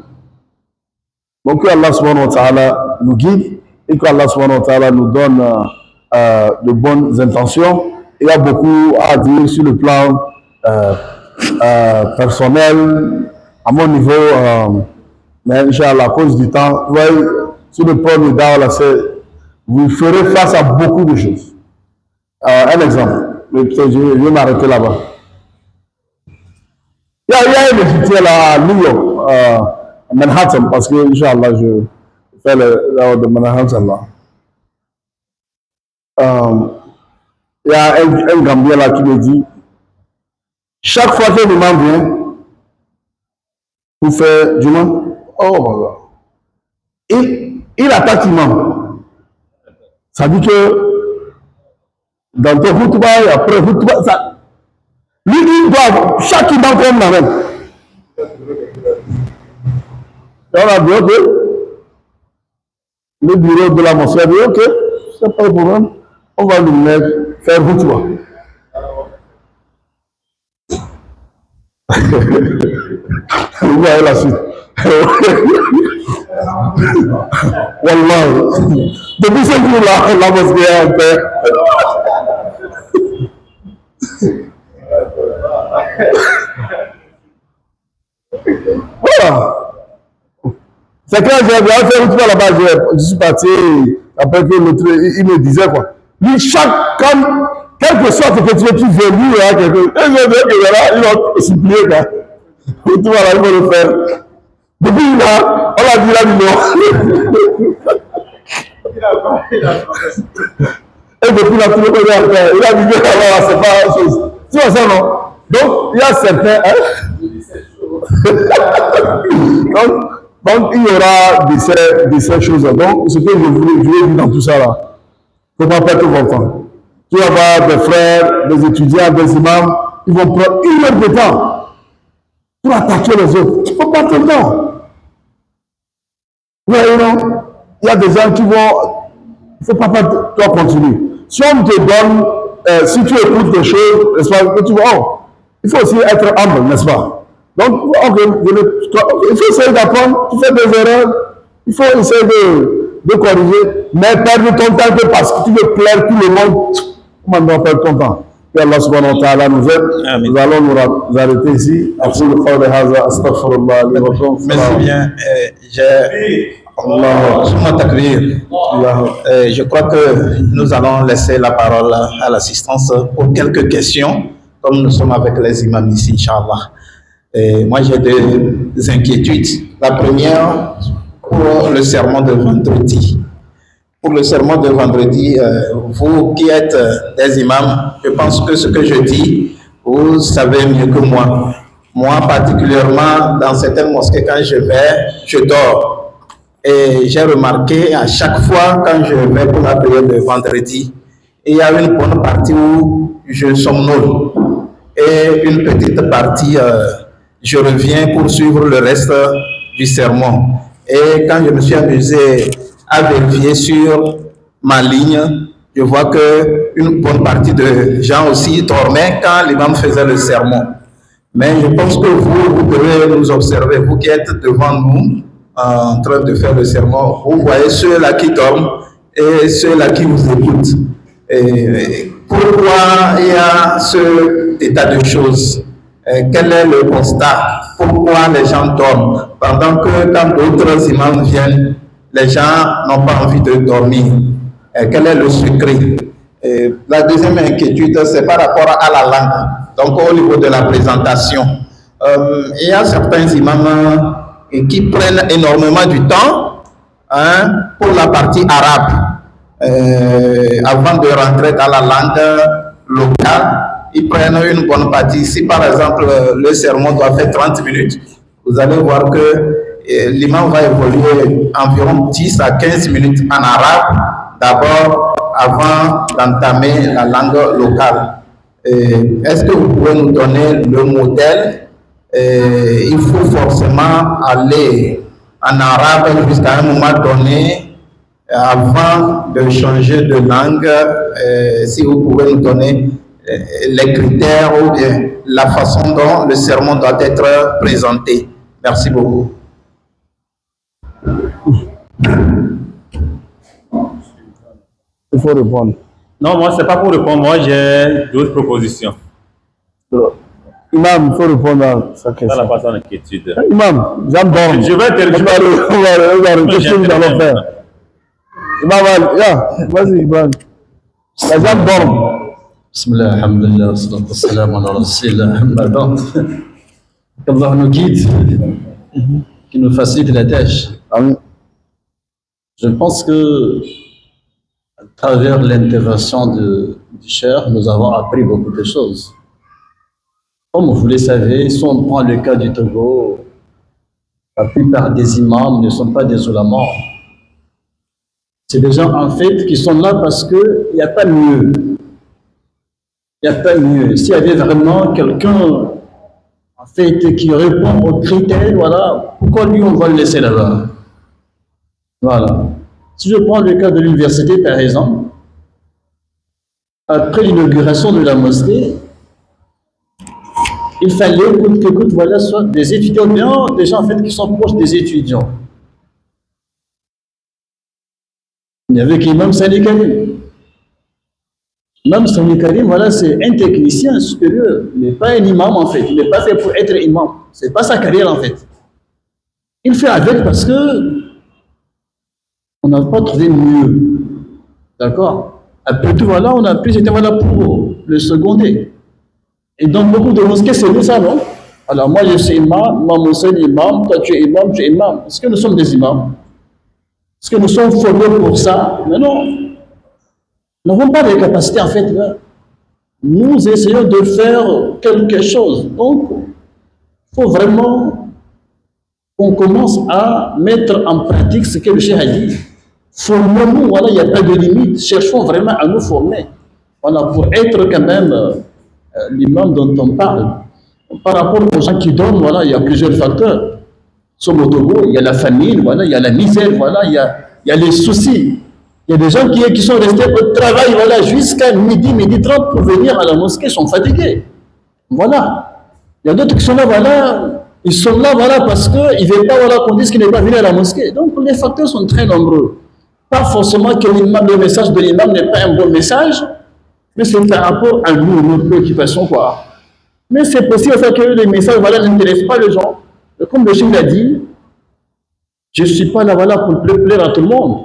Donc que Allah subhanahu wa ta'ala nous guide et que Allah subhanahu wa ta'ala nous donne de bonnes intentions. Il y a beaucoup à dire sur le plan personnel, à mon niveau, mais Inch'Allah, à cause du temps, vous voyez, sur le plan de Dawah, vous ferez face à beaucoup de choses. Un exemple, je vais m'arrêter là-bas. Il y a un Égyptien là à New York. Manhattan, parce que, Inch'Allah, je fais le de Manhattan là. Il y a un Gambien là qui me dit, chaque fois qu'un imam vient pour faire du monde, oh my God, il attaque l'imam. Ça dit que dans ton khutbah et après khutbah, ça, lui, il doit, chaque imam comme la même. On a dit, ok, le bureau de la mosquée a dit, ok, c'est pas le problème, on va lui mettre, faire khutbah. Vous voyez la suite. Wallah, depuis ce jour-là, la mosquée est en paix. Voilà. C'est quand j'ai fait une fois là-bas, je suis parti, après que l'autre, il me disait quoi. Lui, quel que soit ce que tu veux, lui, il y a quelque chose. Il va supplier, quoi. Et tu vois là, il va le faire. Depuis là, on a dit là, non. Et depuis là, tout le monde a fait. Il a dit que là, c'est pas la chose. Tu vois ça, non? Donc, il y a certains, donc, il y aura de ces choses. Donc, ce que je voulais dire dans tout ça là, il ne faut pas perdre votre temps. Tu vas avoir des frères, des étudiants, des imams, ils vont prendre une heure de temps pour attaquer les autres. Tu ne peux pas perdre ton temps. Oui, non. Il y a des gens qui vont. Il ne faut pas perdre. Toi, continue. Si on te donne, si tu écoutes des choses, n'est-ce pas, que tu vois, oh, il faut aussi être humble, n'est-ce pas? Donc, okay, il faut essayer d'apprendre, tu fais des erreurs, il faut essayer de corriger, mais perdre ton temps que parce que tu veux plaire tout le monde, comment on doit perdre ton temps? Que Allah subhanahu wa ta'ala nous aide. Nous allons nous arrêter ici. Merci bien. Je crois que nous allons laisser la parole à l'assistance pour quelques questions, comme nous sommes avec les imams ici, Inch'Allah. Et moi, j'ai des inquiétudes. La première, pour le sermon de vendredi. Pour le sermon de vendredi, vous qui êtes des imams, je pense que ce que je dis, vous savez mieux que moi. Moi, particulièrement, dans certaines mosquées, quand je vais, je dors. Et j'ai remarqué à chaque fois, quand je vais pour la prière de vendredi, il y a une bonne partie où je somnole. Et une petite partie... je reviens pour suivre le reste du sermon. Et quand je me suis amusé à vérifier sur ma ligne, je vois que une bonne partie de gens aussi dormaient quand l'imam faisait le sermon. Mais je pense que vous devez nous observer, vous qui êtes devant nous, en train de faire le sermon, vous voyez ceux-là qui dorment et ceux-là qui vous écoutent. Et pourquoi il y a ce état de choses? Quel est le constat? Pourquoi les gens dorment? pendant que quand d'autres imams viennent, les gens n'ont pas envie de dormir. Quel est le secret? La deuxième inquiétude, c'est par rapport à la langue. Donc, au niveau de la présentation, il y a certains imams qui prennent énormément du temps pour la partie arabe. Avant de rentrer dans la langue locale, ils prennent une bonne partie. Si par exemple le sermon doit faire 30 minutes, vous allez voir que l'imam va évoluer environ 10 à 15 minutes en arabe, d'abord avant d'entamer la langue locale. Est-ce que vous pouvez nous donner le modèle? Il faut forcément aller en arabe jusqu'à un moment donné avant de changer de langue. Si vous pouvez nous donner les critères ou bien la façon dont le sermon doit être présenté. Merci beaucoup. Il faut répondre. Non, moi, c'est pas pour répondre. Moi, j'ai d'autres propositions. Imam, il faut répondre à sa Ça question. n'a pas son inquiétude. Imam, j'adore. Je vais te Qu'est-ce que nous allons faire? Imam, vas-y, Ibrahim. La jambe dorme. Bismillah, alhamdulillah, wassalatu wassalamu ala rasulillah, amma ba'd. Qu'Allah nous guide, qu'il nous facilite la tâche. Amen. Je pense que, à travers l'intervention du cher, nous avons appris beaucoup de choses. Comme vous le savez, si on prend le cas du Togo, la plupart des imams ne sont pas des ulamas. C'est des gens, en fait, qui sont là parce qu'il n'y a pas mieux. Il n'y a pas mieux. S'il y avait vraiment quelqu'un, en fait, qui répond aux critères, voilà, pourquoi lui, on va le laisser là-bas? Voilà. Si je prends le cas de l'université, par exemple, après l'inauguration de la mosquée, il fallait qu'écoute, voilà, soit des étudiants, bien, des gens, en fait, qui sont proches des étudiants. Il n'y avait qu'Imam Sani Karim. Imam Sani Karim, voilà, c'est un technicien supérieur. Il n'est pas un imam, en fait. Il n'est pas fait pour être imam. Ce n'est pas sa carrière, en fait. Il fait avec parce que on n'a pas trouvé mieux. D'accord? Après tout, voilà, on a pris, c'était voilà pour le seconder. Et dans beaucoup de mosquées, c'est ça, non? Alors, moi, je suis imam, maman c'est imam, toi, tu es imam, je suis imam. Est-ce que nous sommes des imams? Est-ce que nous sommes formés pour ça? Mais non. Nous n'avons pas de capacité, en fait. Là. Nous essayons de faire quelque chose. Donc, il faut vraiment qu'on commence à mettre en pratique ce que le Cheikh a dit. Formons-nous, voilà, il n'y a pas de limite. Cherchons vraiment à nous former. Voilà, pour être quand même l'imam dont on parle. Par rapport aux gens qui donnent, voilà, il y a plusieurs facteurs. Sur le Togo, il y a la famine, voilà, il y a la misère, voilà, il y a les soucis. Il y a des gens qui sont restés au travail, voilà, jusqu'à midi 30 pour venir à la mosquée, ils sont fatigués. Voilà. Il y a d'autres qui sont là, voilà, ils sont là, voilà, parce qu'ils ne veulent pas, voilà, qu'on dise qu'ils n'est pas venu à la mosquée. Donc, les facteurs sont très nombreux. Pas forcément que le message de l'imam n'est pas un bon message, mais c'est par rapport à nous, nos préoccupations, quoi. Mais c'est possible que les messages, voilà, n'intéressent pas les gens. Comme le chef l'a dit, je ne suis pas là, voilà, pour plaire à tout le monde.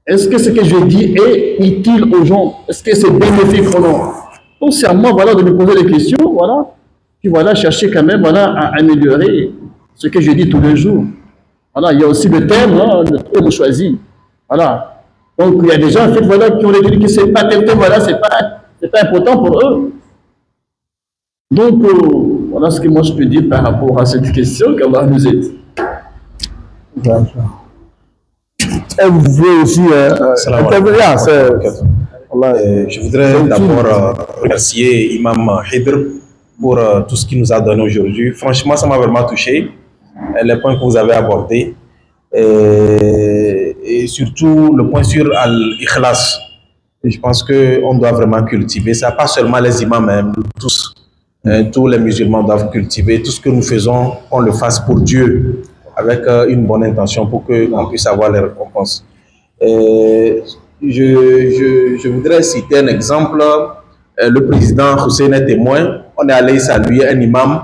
Est-ce que ce que je dis est utile aux gens? Est-ce que c'est bénéfique ou non? Donc c'est à moi, voilà, de me poser des questions, voilà, puis voilà, chercher quand même, voilà, à améliorer ce que je dis tous les jours. Voilà, il y a aussi le thème, hein, le thème choisi. Voilà. Donc il y a des gens, en fait, voilà, qui ont dit que c'est pas tel thème, voilà, c'est pas important pour eux. Donc, voilà ce que moi je peux dire par rapport à cette question, qu'Allah nous aide. Et vous pouvez aussi intervenir. Je voudrais d'abord remercier Imam Hidr pour tout ce qu'il nous a donné aujourd'hui. Franchement, ça m'a vraiment touché, les points que vous avez abordés. Et surtout le point sur Al-Ikhlas. Je pense qu'on doit vraiment cultiver ça, pas seulement les imams, mais tous. Tous les musulmans doivent cultiver. Tout ce que nous faisons, qu'on le fasse pour Dieu, avec une bonne intention pour qu'on puisse avoir les récompenses. Je voudrais citer un exemple. Le président Hussein est témoin. On est allé saluer un imam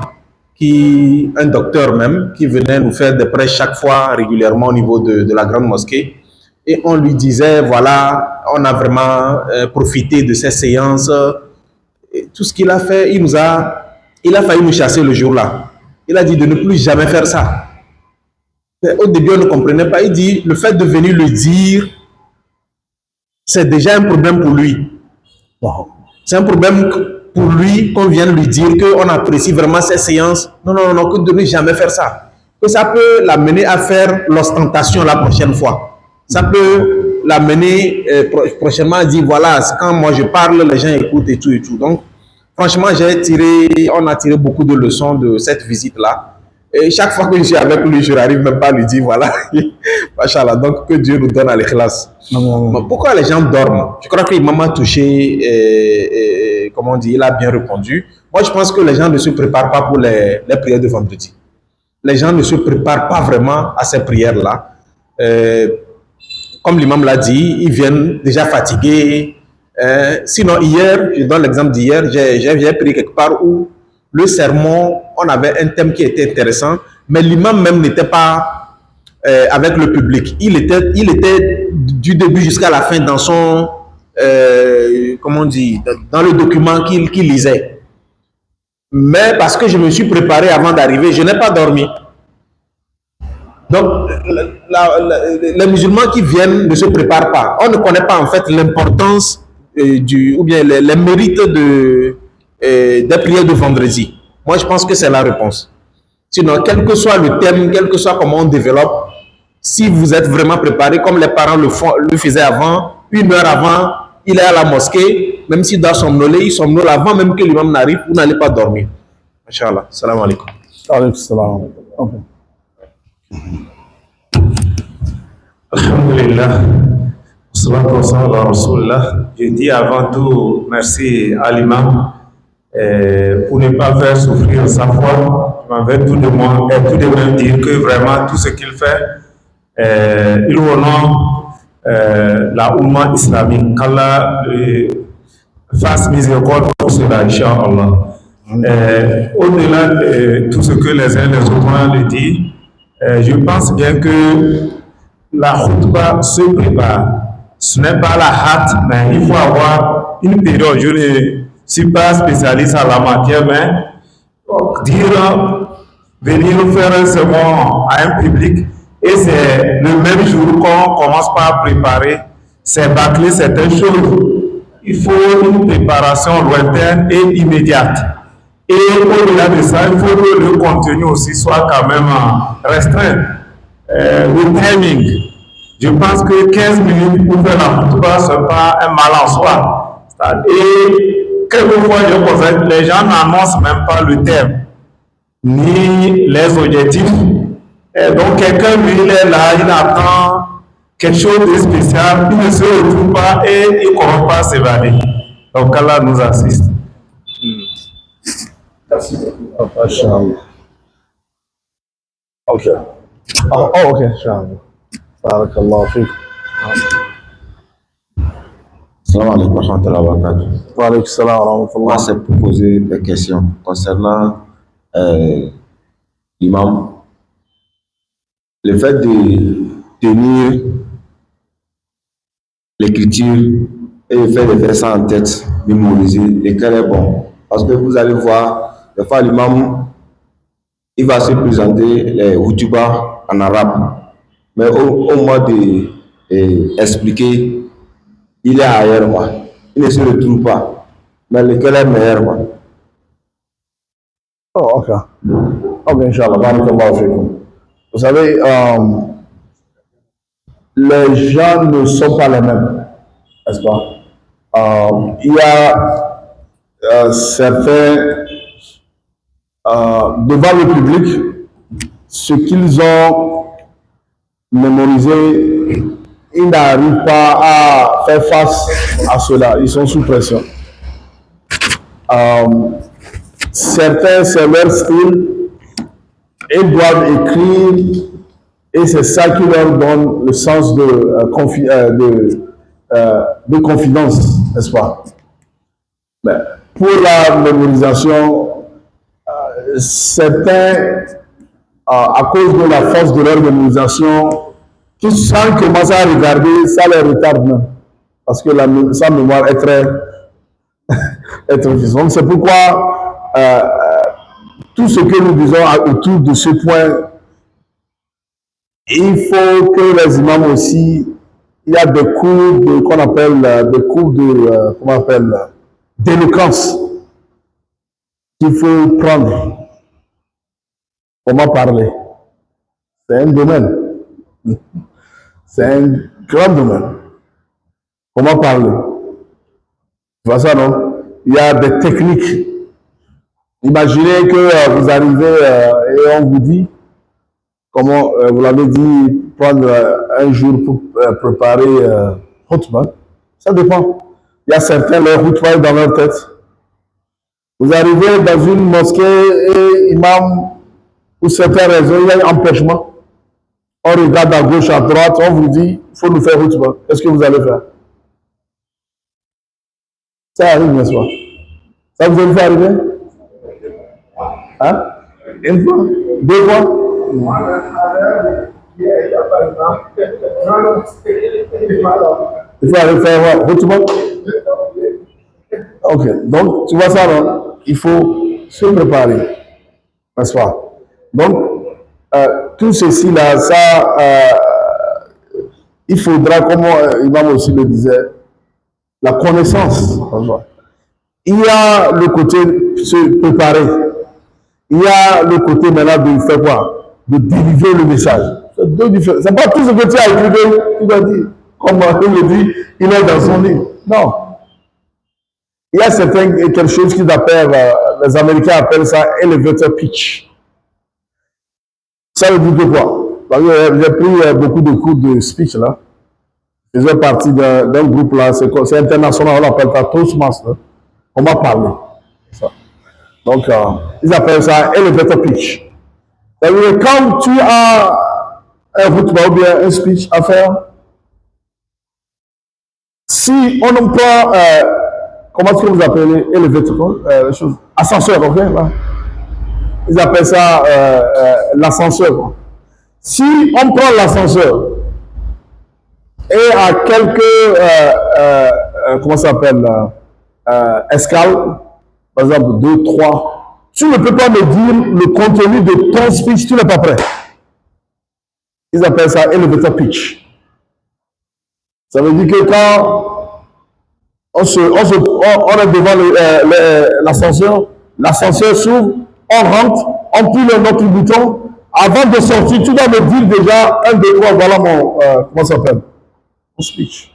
un docteur même, qui venait nous faire des prêches chaque fois régulièrement au niveau de la grande mosquée. Et on lui disait, voilà, on a vraiment profité de ces séances. Et tout ce qu'il a fait, il a failli nous chasser le jour-là. Il a dit de ne plus jamais faire ça. Mais au début, on ne comprenait pas. Il dit, le fait de venir le dire, c'est déjà un problème pour lui. C'est un problème pour lui qu'on vienne lui dire qu'on apprécie vraiment ces séances. Non, non, non, que de ne jamais faire ça. Que ça peut l'amener à faire l'ostentation la prochaine fois. Ça peut l'amener prochainement à dire, voilà, quand moi je parle, les gens écoutent et tout et tout. Donc, franchement, on a tiré beaucoup de leçons de cette visite-là. Et chaque fois que je suis avec lui, je n'arrive même pas à lui dire, voilà, machallah, donc que Dieu nous donne à l'ikhlas. Pourquoi les gens dorment? Je crois qu'il m'a touché, comment on dit, il a bien répondu. Moi, je pense que les gens ne se préparent pas pour les prières de vendredi. Les gens ne se préparent pas vraiment à ces prières-là. Comme l'imam l'a dit, ils viennent déjà fatigués. Sinon, hier, je donne l'exemple d'hier, j'ai pris quelque part où le sermon, on avait un thème qui était intéressant, mais l'imam même n'était pas avec le public. Il était du début jusqu'à la fin dans son, comment on dit, dans le document qu'il lisait. Mais parce que je me suis préparé avant d'arriver, je n'ai pas dormi. Donc, les musulmans qui viennent ne se préparent pas. On ne connaît pas en fait l'importance ou bien les mérites des prières de vendredi. Moi, je pense que c'est la réponse. Sinon, quel que soit le thème, quel que soit comment on développe, si vous êtes vraiment préparé, comme les parents le faisaient avant, 1 heure avant, il est à la mosquée, même s'il doit somnoler, il somnole avant même que l'imam n'arrive, vous n'allez pas dormir. Inch'Allah. Salam alaikum. Alaykum salam. Okay. Alhamdulillah. Je dis avant tout merci à l'imam pour ne pas faire souffrir sa foi. Je m'en vais tout de même dire que vraiment tout ce qu'il fait, il honore la Oumma islamique. Qu'Allah fasse miséricorde pour cela, Inch'Allah. Au-delà de tout ce que les uns et les autres le disent, je pense bien que la khutba se prépare. Ce n'est pas la hâte, mais il faut avoir une période. Je ne suis pas spécialiste en la matière, mais venir faire un sermon à un public et c'est le même jour qu'on commence par préparer, c'est bâcler certaines choses. Il faut une préparation lointaine et immédiate. Et au-delà de ça, il faut que le contenu aussi soit quand même restreint. Le timing. Je pense que 15 minutes pour faire la khutba, ce n'est pas un mal en soi. Et quelquefois, je constate, les gens n'annoncent même pas le thème, ni les objectifs. Et donc, quelqu'un, lui, il est là, il attend quelque chose de spécial, il ne se retrouve pas et il ne commence pas à s'évader. Donc, Allah nous assiste. Merci beaucoup. Ok. Ok, Inch'Allah. Barakallahu fiqh. Salam alaikum wa rahmatullahi wa barakatuh. Wa alaikum salam wa rahmatullah. Moi, c'est pour poser des questions concernant l'imam. Le fait de tenir l'écriture et le fait de faire ça en tête, mémoriser, lequel est bon. Parce que vous allez voir, des fois l'imam, il va se présenter les hutuba en arabe. Mais au moins d'expliquer, il est ailleurs, moi. Il ne se retrouve pas. Mais lequel est meilleur, moi? Oh, ok. Ok, Inch'Allah. Barakallahu fiqh. Vous savez, les gens ne sont pas les mêmes, n'est-ce pas? Il y a certains, devant le public, ce qu'ils ont mémorisé, ils n'arrivent pas à faire face à cela, ils sont sous pression. Certains, c'est leur style, ils doivent écrire et c'est ça qui leur donne le sens de confidence, n'est-ce pas? Mais pour la mémorisation, certains, à cause de la force de l'organisation, qui sans commencer à regarder, ça les retarde même. Parce que sa mémoire est très, est très difficile. Donc c'est pourquoi tout ce que nous disons autour de ce point, il faut que les imams aussi, il y a des cours qu'on appelle des cours de, comment on appelle, d'éloquence qu'il faut prendre. Comment parler? C'est un domaine. C'est un grand domaine. Comment parler? Tu vois ça, non? Il y a des techniques. Imaginez que vous arrivez et on vous dit, comment vous l'avez dit, prendre un jour pour préparer khutbah. Ça dépend. Il y a certains, leur khutbah est dans leur tête. Vous arrivez dans une mosquée et imam, pour certaines raisons, il y a un empêchement. On regarde à gauche, à droite, on vous dit, il faut nous faire khutbah. Qu'est-ce que vous allez faire? Ça arrive, n'est-ce pas? Ça vous a fait arriver? Hein? Une fois? Deux fois? Il faut aller faire khutbah? Ok, donc tu vois ça, non? Il faut se préparer, n'est-ce pas? Donc, tout ceci là, ça, il faudra, comme Imam aussi le disait, la connaissance. Il y a le côté se préparer. Il y a le côté maintenant de faire quoi? De délivrer le message. C'est deux différents. C'est pas tout ce que tu as écrit, tu dois dire. Comme il le dit, il est dans son livre. Non. Il y a quelque chose qu'ils appellent, les Américains appellent ça elevator pitch. Ça veut dire quoi? Parce que j'ai pris beaucoup de cours de speech là. Je faisais partie d'un groupe là, c'est international, on appelle ça Toastmaster. On m'a parlé. Ça. Donc, ils appellent ça elevator pitch. Ça veut dire quand tu as un khutbah ou bien un speech à faire, si on ne prend, comment est-ce que vous appelez elevator, ascenseur, ok? Là. Ils appellent ça l'ascenseur. Si on prend l'ascenseur et à quelques, comment ça s'appelle, escales, par exemple 2, 3, tu ne peux pas me dire le contenu de ton speech, tu n'es pas prêt. Ils appellent ça elevator pitch. Ça veut dire que quand on est devant l'ascenseur, l'ascenseur s'ouvre, on rentre, on plie notre bouton. Avant de sortir, tu dois me dire déjà, 1, 2, 3, voilà mon, comment ça s'appelle? Mon speech.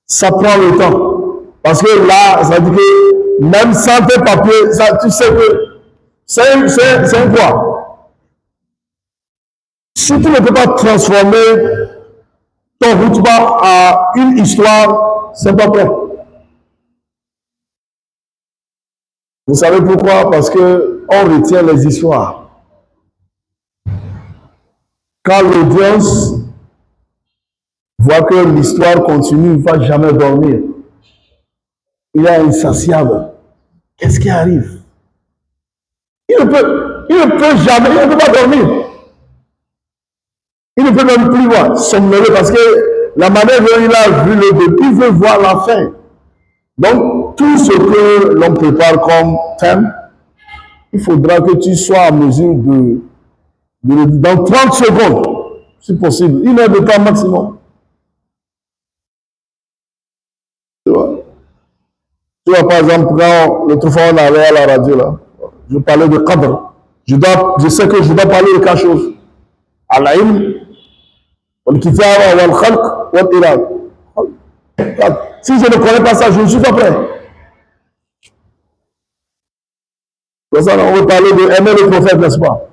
Ça prend le temps. Parce que là, ça veut dire que même sans tes papiers, ça, tu sais que c'est un quoi? Si tu ne peux pas transformer ton khutbah à une histoire, c'est pas prêt. Vous savez pourquoi? Parce que on retient les histoires. Quand l'audience voit que l'histoire continue, il ne va jamais dormir. Il est insatiable. Qu'est-ce qui arrive? Il ne peut jamais, il ne peut pas dormir. Il ne peut même plus voir, somnoler, parce que la manière dont il a vu le début, il veut voir la fin. Donc, tout ce que l'on prépare comme thème, il faudra que tu sois en mesure dans 30 secondes, si possible, 1 heure de temps maximum. Tu vois, par exemple, quand l'autre fois on allait à la radio, là, je parlais de Qadr. Je sais que je dois parler de quelque chose. Al-ilm, wal-kitaba, wal-khalq, wal-irad. Si je ne connais pas ça, je ne suis pas prêt. Pour ça, on veut parler de aimer le prophète, n'est-ce pas?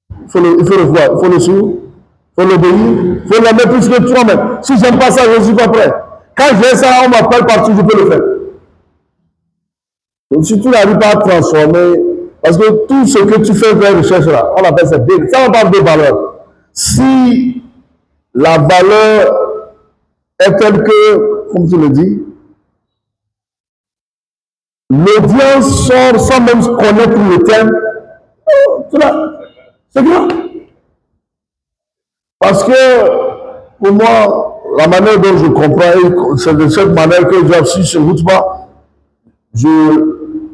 Il faut le voir, il faut le suivre, il faut l'obéir, il faut l'aimer plus que toi-même. Si je n'aime pas ça, je ne suis pas prêt. Quand j'ai ça, on m'appelle partout, je peux le faire. Donc si tu n'arrives pas à transformer, parce que tout ce que tu fais de recherche là, on appelle ça big. Ça, on parle de valeur. Si la valeur est telle que, comme tu le dis, l'audience sort sans même connaître le thème. C'est grave. Parce que, pour moi, la manière dont je comprends, c'est de cette manière que j'ai reçu ce Houtba, je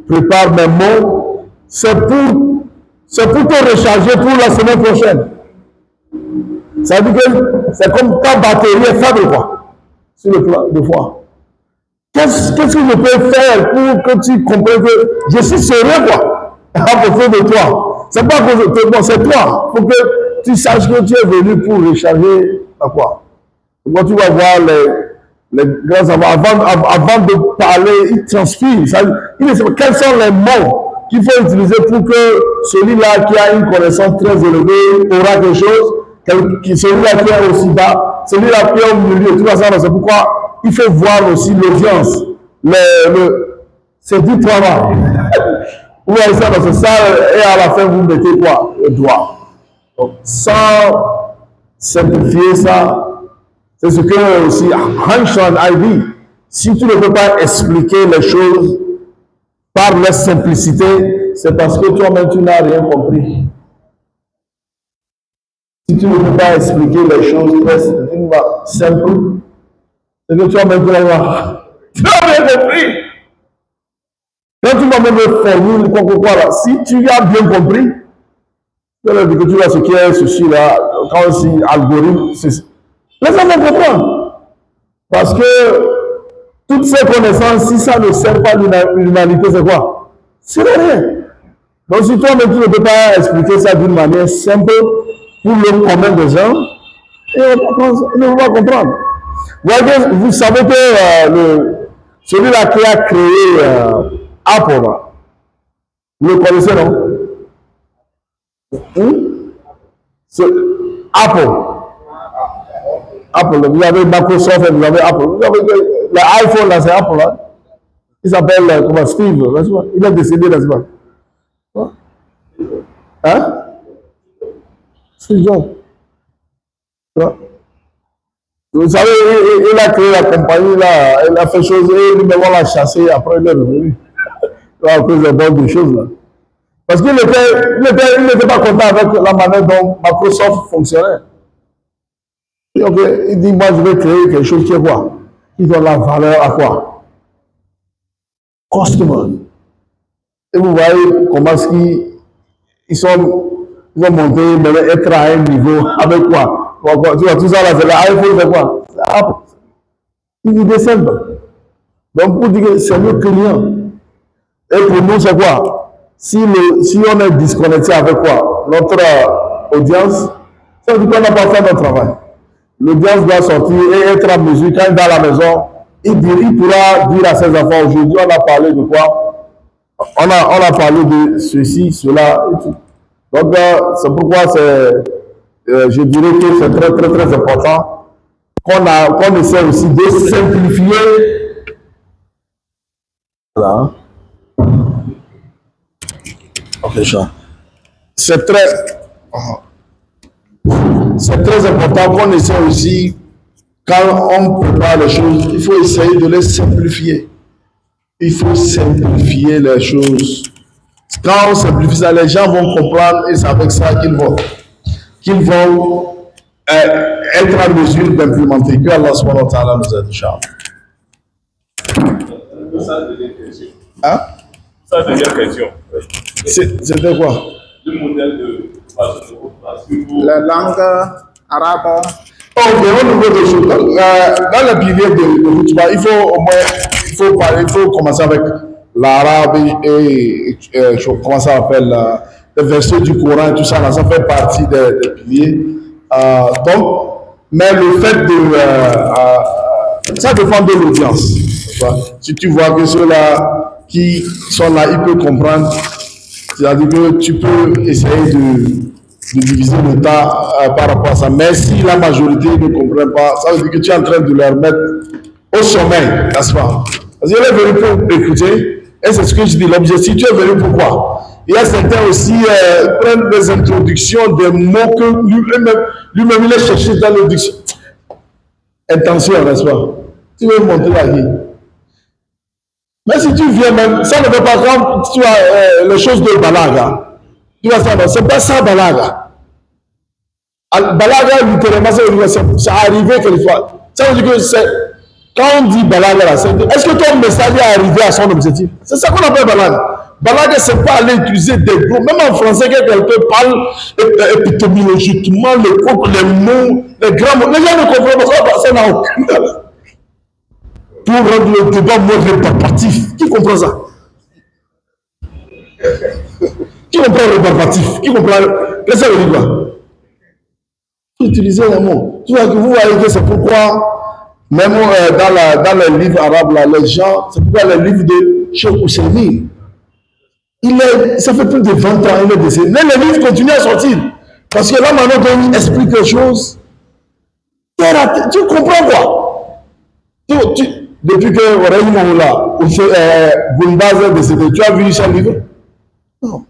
prépare mes mots, c'est pour te recharger pour la semaine prochaine. Ça veut dire que c'est comme ta batterie est faible, quoi, sur le plan de foi. Qu'est-ce que je peux faire pour que tu comprennes que je suis sérieux, quoi, à propos de toi? C'est pas à cause de toi, c'est toi. Il faut que tu saches que tu es venu pour recharger à quoi. Quand tu vas voir les grands savants, avant de parler, ils transpirent. Quels sont les mots qu'il faut utiliser pour que celui-là qui a une connaissance très élevée aura quelque chose, celui-là qui est aussi bas, celui-là qui est au milieu, tout ça, c'est pourquoi il faut voir aussi l'audience. C'est du travail. Vous voyez ça dans ce salle et à la fin vous mettez quoi? Le doigt. Donc, sans simplifier ça, c'est ce que aussi Hanshan a dit. Si tu ne peux pas expliquer les choses par leur simplicité, c'est parce que toi-même tu n'as rien compris. Si tu ne peux pas expliquer les choses simples, c'est que toi-même tu n'as rien compris. Quand tu vas même formuler quoi là, si tu as bien compris, tu vas dire que tu vois ce qui est ceci là, quand on dit algorithme, laisse-moi comprendre. Parce que toutes ces connaissances, si ça ne sert pas l'humanité, c'est quoi? C'est rien. Donc si toi-même tu ne peux pas expliquer ça d'une manière simple pour le commun des gens, ils ne vont pas comprendre. Vous savez que celui-là qui a créé Apple, vous le connaissez, non? Apple, vous avez Microsoft et vous avez Apple. Vous avez l'iPhone, là, c'est Apple, là. Il s'appelle, comment, Steve, n'est-ce pas? Il est décédé, n'est-ce pas? Hein? Steve Jobs. Vous savez, il a créé la compagnie, là, il a fait chose, et lui-même, on l'a chassé, après il est revenu. À cause de bonnes choses, là. Parce qu'il n'était pas content avec la manière dont Microsoft fonctionnait. Donc, il dit, moi, je vais créer quelque chose qui est quoi? Qui donne la valeur à quoi? Customer. Et vous voyez comment ils vont monter, mais être à un niveau avec quoi? Tu vois, tout ça là, c'est l'iPhone, c'est quoi? C'est Apple. Il dit simple. Donc, pour dire que c'est le client. Et pour nous, c'est quoi? Si on est disconnecté avec quoi? Notre audience, ça veut dire qu'on n'a pas fait notre travail. L'audience doit sortir et être en mesure, quand il est dans la maison, il pourra dire à ses enfants, aujourd'hui, on a parlé de quoi? On a parlé de ceci, cela et tout. Donc, c'est pourquoi je dirais que c'est très, très, très important qu'on essaie aussi de simplifier. Voilà. C'est très important qu'on essaie aussi, quand on prépare les choses, il faut essayer de les simplifier. Il faut simplifier les choses. Quand on simplifie ça, les gens vont comprendre et c'est avec ça qu'ils vont être en mesure d'implémenter. Que Allah subhanahu wa ta'ala nous aide, Inch'Allah. Hein? Ça, dernière question. C'était quoi? Le modèle de La langue arabe. Ok, au niveau des choses, dans le pilier de Houtba, il faut commencer avec l'arabe et comment ça s'appelle, les versets du Coran et tout ça, là, ça fait partie des piliers. Mais le fait ça dépend de l'audience. Si tu vois que ceux-là qui sont là, ils peuvent comprendre, c'est-à-dire que tu peux essayer de diviser le temps par rapport à ça. Mais si la majorité ne comprend pas, ça veut dire que tu es en train de leur mettre au sommeil, n'est-ce pas? Parce qu'il est venu pour écouter, et c'est ce que je dis, l'objectif, tu es venu pourquoi? Il y a certains aussi prennent des introductions, des mots que lui-même il est cherché dans le dictionnaire. Intention, n'est-ce pas? Tu veux montrer la vie. Mais si tu viens même, ça ne veut pas quand tu as les choses de balaga. Tu vois ça, non, c'est pas ça balaga. Balaga, littéralement, c'est arrivé quelquefois. Ça veut dire que c'est, quand on dit balaga, là, est-ce que ton message est arrivé à son objectif? C'est ça qu'on appelle balaga. Balaga, c'est pas aller utiliser des mots. Même en français, quand quelqu'un parle épistémologiquement, les mots, les grands mots, les gens ne comprennent pas, ça n'a aucune valeur. Pour rendre le débat moins rébarbatif. Qui comprend ça? Qui comprend le rébarbatif? Qui comprend? Qu'est-ce que ça veut dire quoi? Il faut utiliser les mots. Tu vois que vous voyez que c'est pourquoi, même dans les livres arabes, là, les gens, c'est pourquoi les livres de Cheikh Ousseini, ça fait plus de 20 ans, il est décédé. Mais les livres continuent à sortir. Parce que là, maintenant, quand il explique quelque chose, tu comprends quoi? Depuis que Raïm Moula, Goumbaz est décédé, tu as vu ce livre? Non.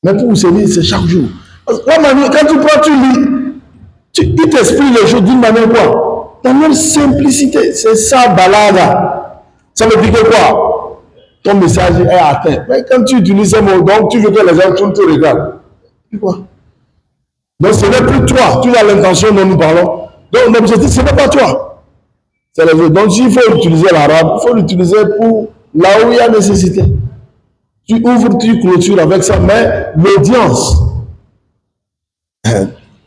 Mais pour Ousseini, c'est chaque jour. Là, maintenant, quand tu prends, tu lis, il t'explique les choses d'une manière quoi? Dans leur simplicité. C'est ça, balada. Ça veut dire que quoi? Ton message est atteint. Mais quand tu utilises ces mots, donc tu veux que les gens te regardent. Puis quoi? Donc ce n'est plus toi. Tu as l'intention dont nous parlons. Donc l'objectif, ce n'est pas toi. C'est les autres. Donc s'il faut utiliser l'arabe, il faut l'utiliser pour là où il y a nécessité. Tu ouvres, tu clôtures avec ça, mais l'audience.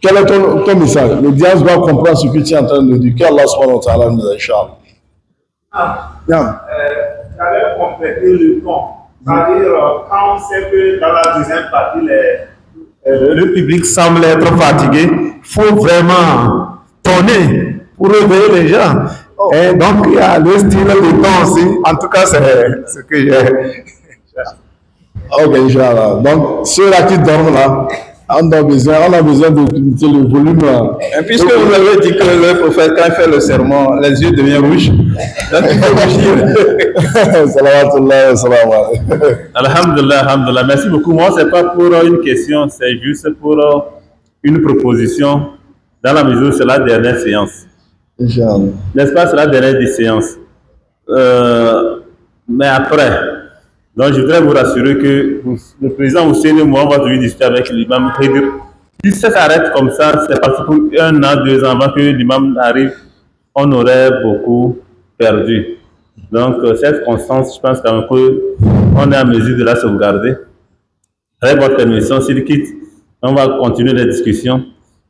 Quel est ton message? L'audience doit comprendre ce que tu es en train de dire. Qu'Allah subhanahu wa ta'ala nous inch'Allah. J'allais compléter le ton. C'est-à-dire, quand on sait que dans la deuxième partie, le public semble être fatigué, il faut vraiment tonner pour réveiller les gens. Et donc, il y a le style de ton aussi. En tout cas, c'est ce que j'ai. Ok, Inch'Allah. Donc, ceux-là qui dorment là, on a besoin de le volume. Et puisque vous avez dit que le prophète, quand il fait le sermon, les yeux deviennent rouges, donc il faut rougir. Salavatullah, salam alaykum. Alhamdulillah, alhamdulillah. Merci beaucoup. Moi, ce n'est pas pour une question, c'est juste pour une proposition dans la mesure où c'est la dernière séance. Inch'Allah. N'est-ce pas, c'est la dernière séance. Mais après, donc je voudrais vous rassurer que le président Ousseini, moi, on va toujours discuter avec l'imam Khidr. Si ça s'arrête comme ça, c'est parce que pour 1 an, 2 ans avant que l'imam arrive, on aurait beaucoup perdu. Donc, cette constance, je pense qu'on est à mesure de la sauvegarder. Avec votre permission, s'il quitte, on va continuer les discussions.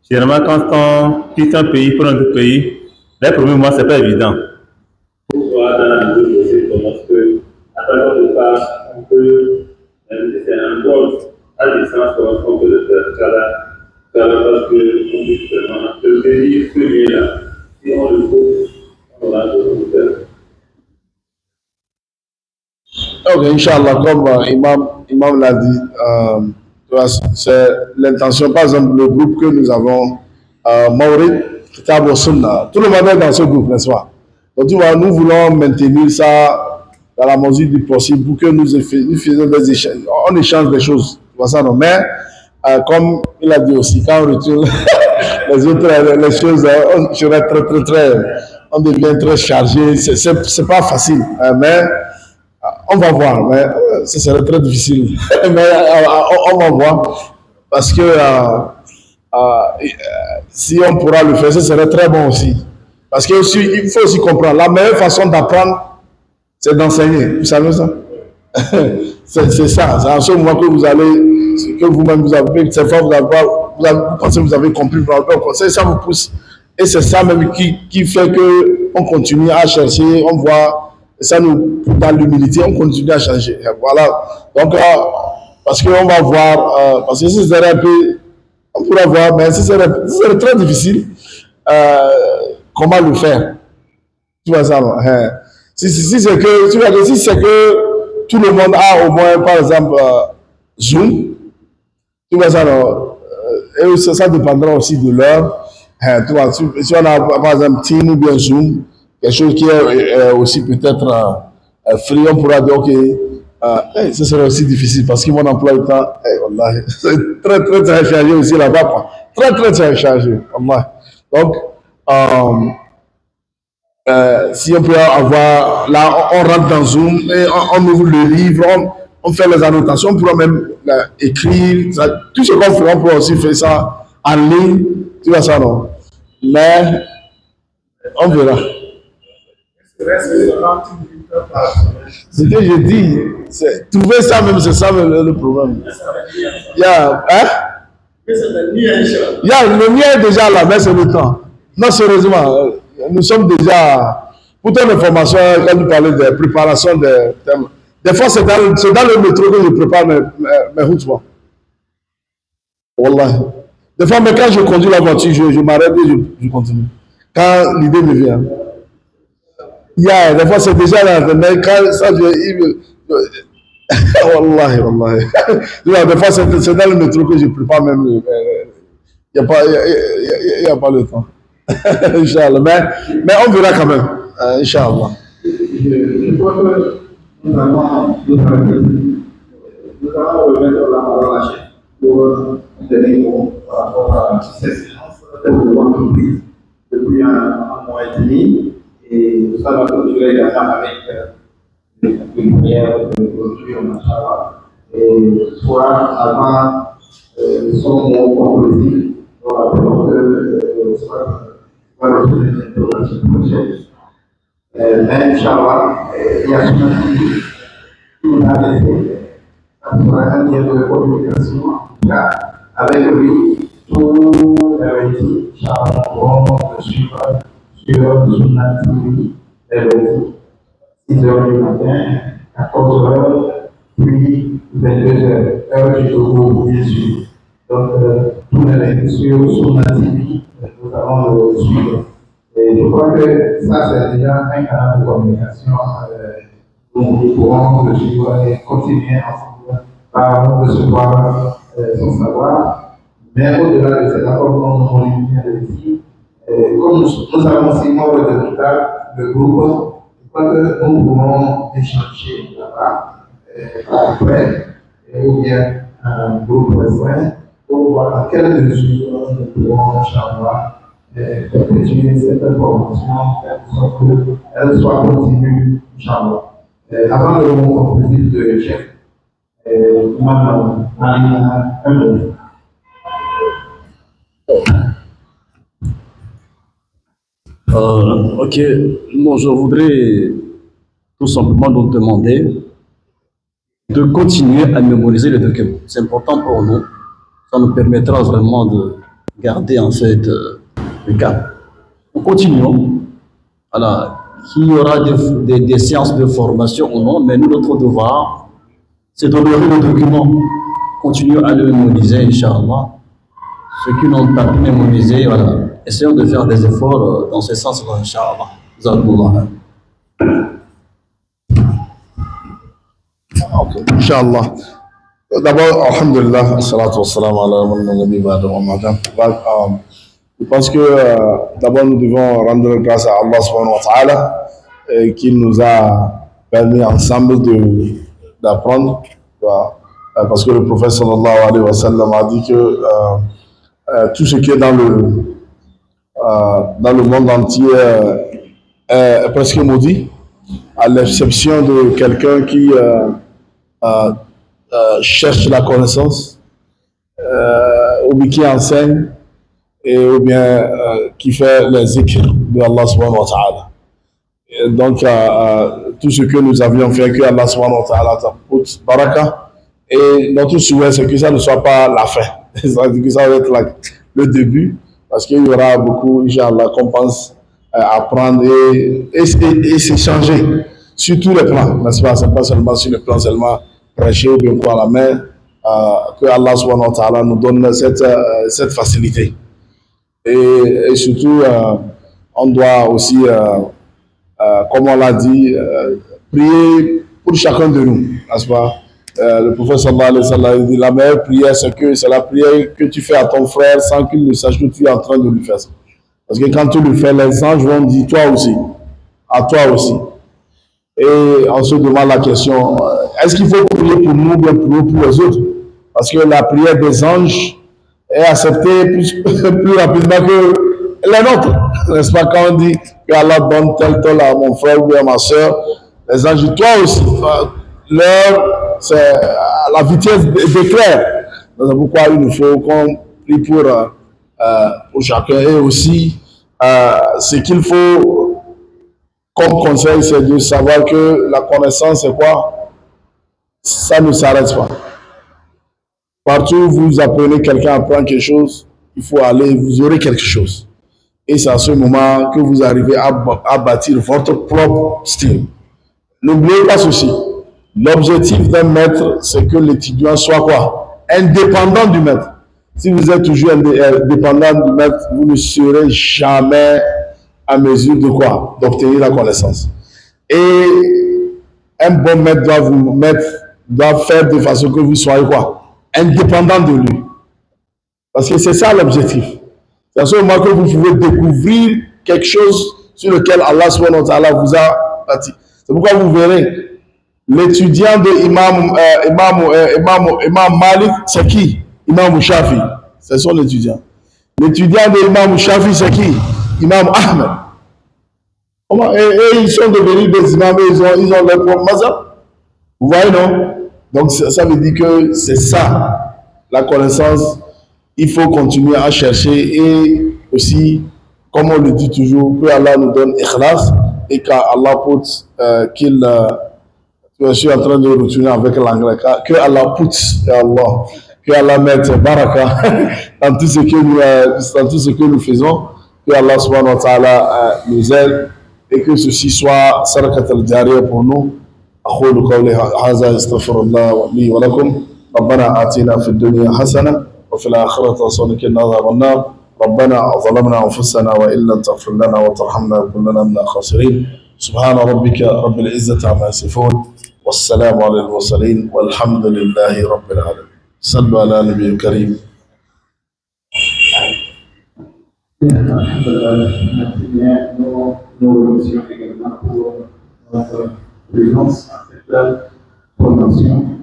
Généralement, quand on quitte un pays pour un autre pays, les premiers mois, ce n'est pas évident. Pourquoi dans la mesure possible, parce que, après notre départ, on peut, c'est un vol à distance qu'on peut le faire, parce que, on dit vraiment, le pays premier là, si on le trouve, on aura de le faire. Ok, Inch'Allah, comme Imam l'a dit, c'est l'intention, par exemple, le groupe que nous avons, Maurid, Kitab wa Sunna, tout le monde est dans ce groupe, n'est-ce pas? Donc, tu vois, nous voulons maintenir ça dans la mesure du possible pour que nous fassions des échanges, on échange des choses, tu vois ça, non? Mais, comme il a dit aussi, quand on retire les autres les choses, on devient très chargé, c'est pas facile, mais on va voir, mais ce serait très difficile. Mais on va voir, parce que si on pourra le faire, ce serait très bon aussi. Parce qu'il faut aussi comprendre, la meilleure façon d'apprendre, c'est d'enseigner. Vous savez ça? C'est ça. C'est en ce moment que vous allez, que vous-même vous avez, cette fois vous pensez que vous avez compris, vous avez un conseil, ça vous pousse. Et c'est ça même qui fait qu'on continue à chercher, on voit, et ça nous, dans l'humilité, on continue à changer. Voilà. Donc, parce qu'on va voir, parce que ce serait un peu, on pourra voir, mais ce serait très difficile, comment le faire. Tu vois ça, non? Si c'est que, tu vois, si c'est que tout le monde a au moins, par exemple, Zoom, tu vois ça, non? Et ça dépendra aussi de l'heure. Tu vois, si on a, par exemple, Team ou bien Zoom, quelque chose qui est aussi peut-être free, on pourra dire, ok, ce serait aussi difficile parce que mon emploi du temps, c'est très, très, très chargé aussi là-bas. Très, très, très chargé. Donc, Si on peut avoir, là, on rentre dans Zoom et on ouvre le livre, on fait les annotations, on pourra même écrire, tout ce qu'on fait, on peut aussi faire ça en ligne, tu vois ça, non? Mais, on verra. Ce que je dis, c'est trouver ça même, c'est ça le problème. Le mien est déjà là, mais c'est le temps. Non, sérieusement, nous sommes déjà, pour ton information, quand nous parlons de préparation des thèmes, des fois c'est dans le métro que je prépare mes routes. Wallah. Des fois, mais quand je conduis la voiture, je m'arrête et je continue. Quand l'idée me vient. Des fois c'est déjà là, mais quand ça Wallahi. Des fois c'est dans le métro que je prépare même. Il n'y a pas le temps. Inch'Allah. Mais on verra quand même. Inch'Allah. Je crois que nous allons remettre la parole à Cheikh pour donner mot par rapport à cette séance de l'entreprise depuis un mois et demi. Et ça va continuer également avec les prières de clôture, machallah. Et soit avant son mot conclusif, on rappelle que soit va retrouver cette interrogation prochaine. Mais Inch'Allah, il y a souvent qui nous a laissé un lien de communication, avec lui, tout avait dit, Inch'Allah, on va suivre sur Sunnah TV, les lundis, 6h du matin, 14h, puis 22h, heure du Togo, bien sûr. Donc, tous les lundis sur Sunnah TV, nous allons le suivre. Et je crois que ça, c'est déjà un canal de communication où nous pourrons le suivre et continuer ensemble à recevoir son savoir. Mais au-delà de cet accord, comme on vient de dire, comme nous avons 6 membres de le groupe, je crois que nous pouvons échanger là-bas après, ou bien un groupe restreint, pour voir à quelle mesure nous pouvons perpétuer cette information, qu'elle soit continue, Inch'Allah. Avant le mot conclusif de Cheikh, Madame Alina, un mot. Ok, moi je voudrais tout simplement nous demander de continuer à mémoriser les documents. C'est important pour nous. Ça nous permettra vraiment de garder en fait le cap. Nous continuons. Voilà, qu'il y aura des séances de formation ou non, mais nous, notre devoir, c'est d'honorer le document. Continuer à le mémoriser, Inch'Allah. Ceux qui n'ont pas pu mémoriser, voilà. Essayons de faire des efforts dans ce sens-là, Inch'Allah. Zakallah. Inch'Allah. D'abord, alhamdulillah, salatu wassalam ala nabi ba'da wa madam. Je pense que d'abord nous devons rendre grâce à Allah subhanahu wa ta'ala qui nous a permis ensemble d'apprendre. Parce que le prophète sallallahu alayhi wa sallam a dit que tout ce qui est dans le monde entier est presque maudit, à l'exception de quelqu'un qui cherche la connaissance, ou bien qui enseigne, ou bien qui fait les zikr de Allah subhanahu wa ta'ala. Donc, tout ce que nous avions fait, que Allah subhanahu wa ta'ala t'apporte baraka, et notre souhait, c'est que ça ne soit pas la fin. C'est-à-dire que ça va être le début, parce qu'il y aura beaucoup, Inch'Allah, qu'on pense apprendre et s'échanger sur tous les plans, n'est-ce pas? C'est pas seulement sur le plan seulement prêcher ou bien quoi, mais que Allah subhanahu wa ta'ala nous donne cette facilité. Et surtout, on doit aussi, comme on l'a dit, prier pour chacun de nous, n'est-ce pas? Le prophète sallallahu alayhi wa sallam dit la meilleure prière, c'est la prière que tu fais à ton frère sans qu'il ne sache que tu es en train de lui faire. Parce que quand tu le fais, les anges vont dire toi aussi, à toi aussi. Et on se demande la question, est-ce qu'il faut prier pour nous ou bien pour les autres? Parce que la prière des anges est acceptée plus rapidement les nôtres. N'est-ce pas, quand on dit que Allah donne tel tel à mon frère ou à ma soeur, les anges, toi aussi, c'est la vitesse d'éclair. C'est pourquoi il nous faut qu'on prie pour chacun. Et aussi, ce qu'il faut comme conseil, c'est de savoir que la connaissance, c'est quoi? Ça ne s'arrête pas. Partout où vous apprenez quelqu'un à apprendre quelque chose, il faut aller, vous aurez quelque chose. Et c'est à ce moment que vous arrivez à bâtir votre propre style. N'oubliez pas ceci. L'objectif d'un maître, c'est que l'étudiant soit quoi? Indépendant du maître. Si vous êtes toujours dépendant du maître, vous ne serez jamais à mesure de quoi? D'obtenir la connaissance. Et un bon maître doit faire de façon que vous soyez quoi? Indépendant de lui. Parce que c'est ça l'objectif. C'est à ce moment que vous pouvez découvrir quelque chose sur lequel Allah subhanahu wa ta'ala vous a bâti. C'est pourquoi vous verrez l'étudiant de Imam Malik, c'est qui? Imam Shafi. C'est son étudiant. L'étudiant de Imam Shafi, c'est qui? Imam Ahmed. Et ils sont devenus des imams, ils ont leur propre mazhab. Vous voyez, non? Donc ça veut dire que c'est ça, la connaissance. Il faut continuer à chercher et aussi, comme on le dit toujours, que Allah nous donne ikhlas et qu'Allah put qu'il... je suis en train de retourner avec l'anglais. Que Allah put, Allah, que Allah mette baraka dans tout ce que nous faisons. Que Allah subhanahu wa ta'ala nous aide et que ceci soit sarakat al-jariya pour nous. أقول قولي هذا استغفر الله لي ولكم ربنا آتنا في الدنيا حسنة وفي الآخرة حسنة وقنا عذاب النار ربنا ظلمنا أنفسنا وإن لم تغفر لنا وترحمنا كلنا من الخاسرين سبحان ربك رب العزة عما يصفون والسلام على المرسلين والحمد لله رب العالمين. صلوا على النبي الكريم. Présence à cette formation.